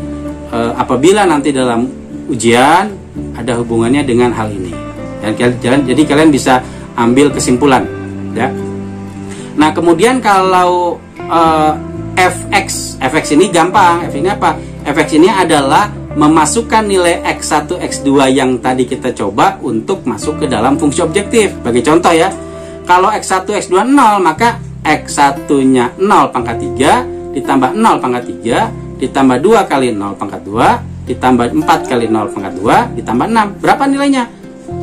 apabila nanti dalam ujian ada hubungannya dengan hal ini. Jadi kalian bisa ambil kesimpulan, ya. Nah, kemudian kalau fx ini gampang. F ini apa? Fx ini adalah memasukkan nilai x1, x2 yang tadi kita coba untuk masuk ke dalam fungsi objektif. Bagi contoh ya, kalau x1, x2 0, maka x1-nya 0 pangkat 3 ditambah 0 pangkat 3 ditambah 2 kali 0 pangkat 2 ditambah 4 kali 0 pangkat 2 ditambah 6. Berapa nilainya?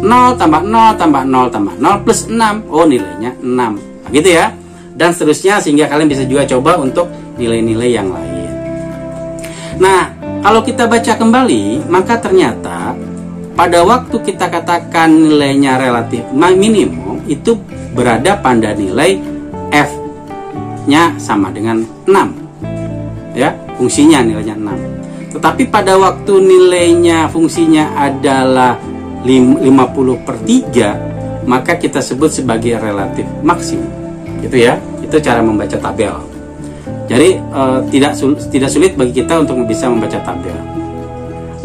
0 tambah 0 tambah 0 tambah 0 plus 6. Oh, nilainya 6. Begitu ya. Dan seterusnya sehingga kalian bisa juga coba untuk nilai-nilai yang lain. Nah, kalau kita baca kembali, maka ternyata pada waktu kita katakan nilainya relatif minimum, itu berada pada nilai F-nya sama dengan 6. Ya, fungsinya nilainya 6. Tetapi pada waktu nilainya fungsinya adalah 50/3, maka kita sebut sebagai relatif maksimum. Gitu ya. Itu cara membaca tabel. Jadi tidak sulit bagi kita untuk bisa membaca tabel.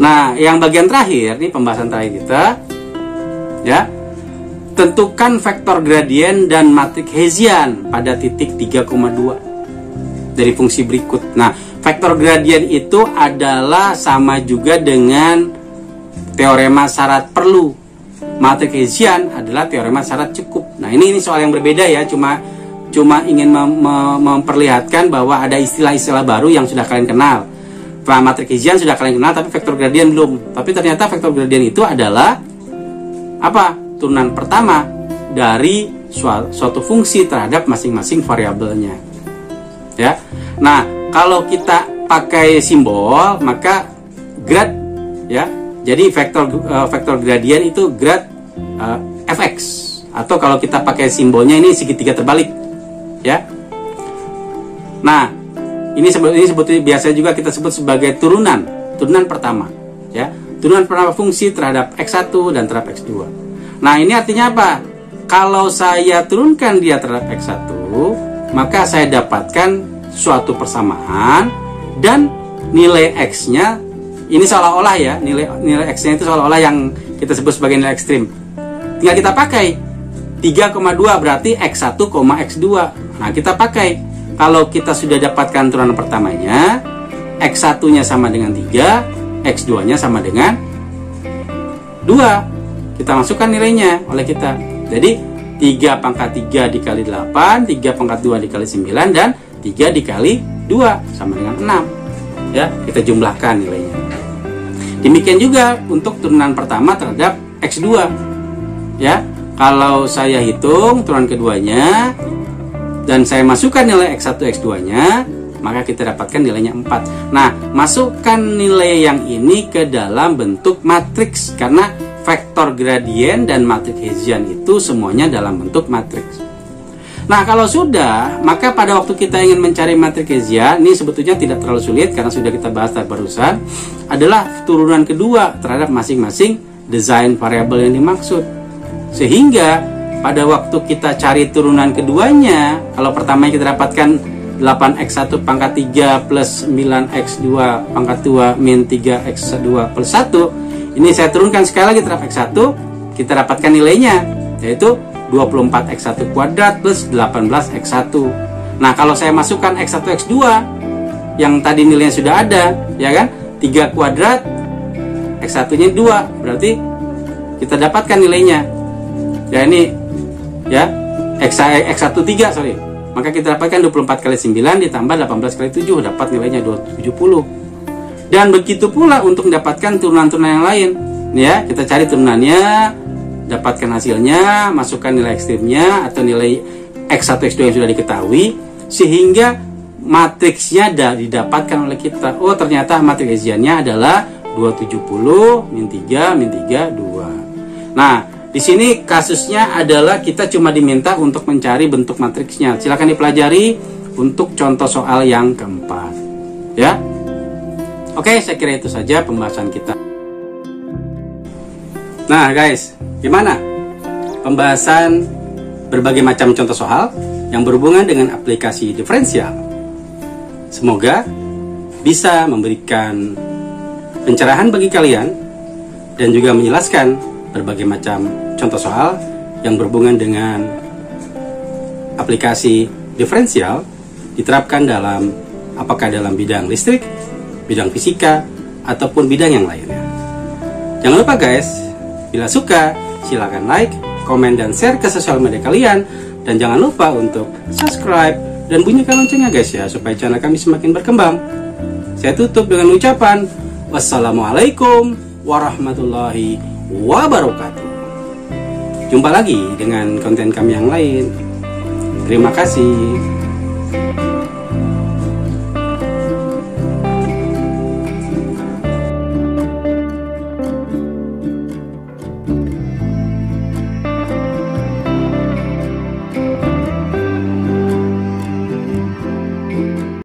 Nah, yang bagian terakhir, ini pembahasan terakhir kita, ya, tentukan vektor gradien dan matriks Hessian pada titik 3,2 dari fungsi berikut. Nah, vektor gradien itu adalah sama juga dengan teorema syarat perlu. Matriks Hessian adalah teorema syarat cukup. Nah, ini soal yang berbeda ya, cuma ingin memperlihatkan bahwa ada istilah-istilah baru yang sudah kalian kenal. Matriks Hessian sudah kalian kenal, tapi vektor gradien belum. Tapi ternyata vektor gradien itu adalah apa? Turunan pertama dari suatu fungsi terhadap masing-masing variabelnya. Ya. Nah, kalau kita pakai simbol, maka grad, ya. Jadi vektor gradien itu grad fx, atau kalau kita pakai simbolnya ini segitiga terbalik. Ya. Nah, ini sebetulnya biasa juga kita sebut sebagai turunan pertama, ya. Turunan pertama fungsi terhadap x1 dan terhadap x2. Nah, ini artinya apa? Kalau saya turunkan dia terhadap x1, maka saya dapatkan suatu persamaan dan nilai x-nya ini seolah-olah ya, nilai x-nya itu seolah-olah yang kita sebut sebagai nilai ekstrim. Tinggal kita pakai 3,2 berarti x1, x2. Nah, kita pakai, kalau kita sudah dapatkan turunan pertamanya, x1-nya sama dengan 3, x2-nya sama dengan 2. Kita masukkan nilainya oleh kita. Jadi 3 pangkat 3 dikali 8, 3 pangkat 2 dikali 9, dan 3 dikali 2 sama dengan 6. Ya, kita jumlahkan nilainya. Demikian juga untuk turunan pertama terhadap x2. Ya, kalau saya hitung turunan keduanya dan saya masukkan nilai x1, x2-nya, maka kita dapatkan nilainya 4. Nah, masukkan nilai yang ini ke dalam bentuk matriks, karena vektor gradien dan matriks Hessian itu semuanya dalam bentuk matriks. Nah, kalau sudah, maka pada waktu kita ingin mencari matriks Hessian, ini sebetulnya tidak terlalu sulit karena sudah kita bahas tadi barusan, adalah turunan kedua terhadap masing-masing desain variabel yang dimaksud. Sehingga pada waktu kita cari turunan keduanya, kalau pertama kita dapatkan 8x1 pangkat 3 plus 9x2 pangkat 2 min 3x2 plus 1, ini saya turunkan sekali lagi terhadap x1, kita dapatkan nilainya, yaitu 24x1 kuadrat plus 18x1. Nah, kalau saya masukkan x1, x2 yang tadi nilainya sudah ada, ya kan, 3 kuadrat, x1-nya 2, berarti kita dapatkan nilainya. Ya, ini ya, x1 3, sorry. Maka kita dapatkan 24 kali 9 ditambah 18 kali 7, dapat nilainya 270. Dan begitu pula untuk mendapatkan turunan-turunan yang lain. Ya, kita cari turunannya, dapatkan hasilnya, masukkan nilai ekstrimnya atau nilai x1, x2 yang sudah diketahui, sehingga matriksnya didapatkan oleh kita. Oh, ternyata matriks Hessiannya adalah 270 min 3 min 3 2. Nah, di sini kasusnya adalah kita cuma diminta untuk mencari bentuk matriksnya. Silakan dipelajari untuk contoh soal yang keempat. Ya. Oke, saya kira itu saja pembahasan kita. Nah, guys, gimana pembahasan berbagai macam contoh soal yang berhubungan dengan aplikasi diferensial? Semoga bisa memberikan pencerahan bagi kalian dan juga menjelaskan berbagai macam contoh soal yang berhubungan dengan aplikasi diferensial diterapkan apakah dalam bidang listrik, bidang fisika, ataupun bidang yang lainnya. Jangan lupa guys, bila suka silakan like, komen, dan share ke sosial media kalian. Dan jangan lupa untuk subscribe dan bunyikan loncengnya guys ya, supaya channel kami semakin berkembang. Saya tutup dengan ucapan wassalamualaikum warahmatullahi wabarakatuh. Jumpa lagi dengan konten kami yang lain. Terima kasih.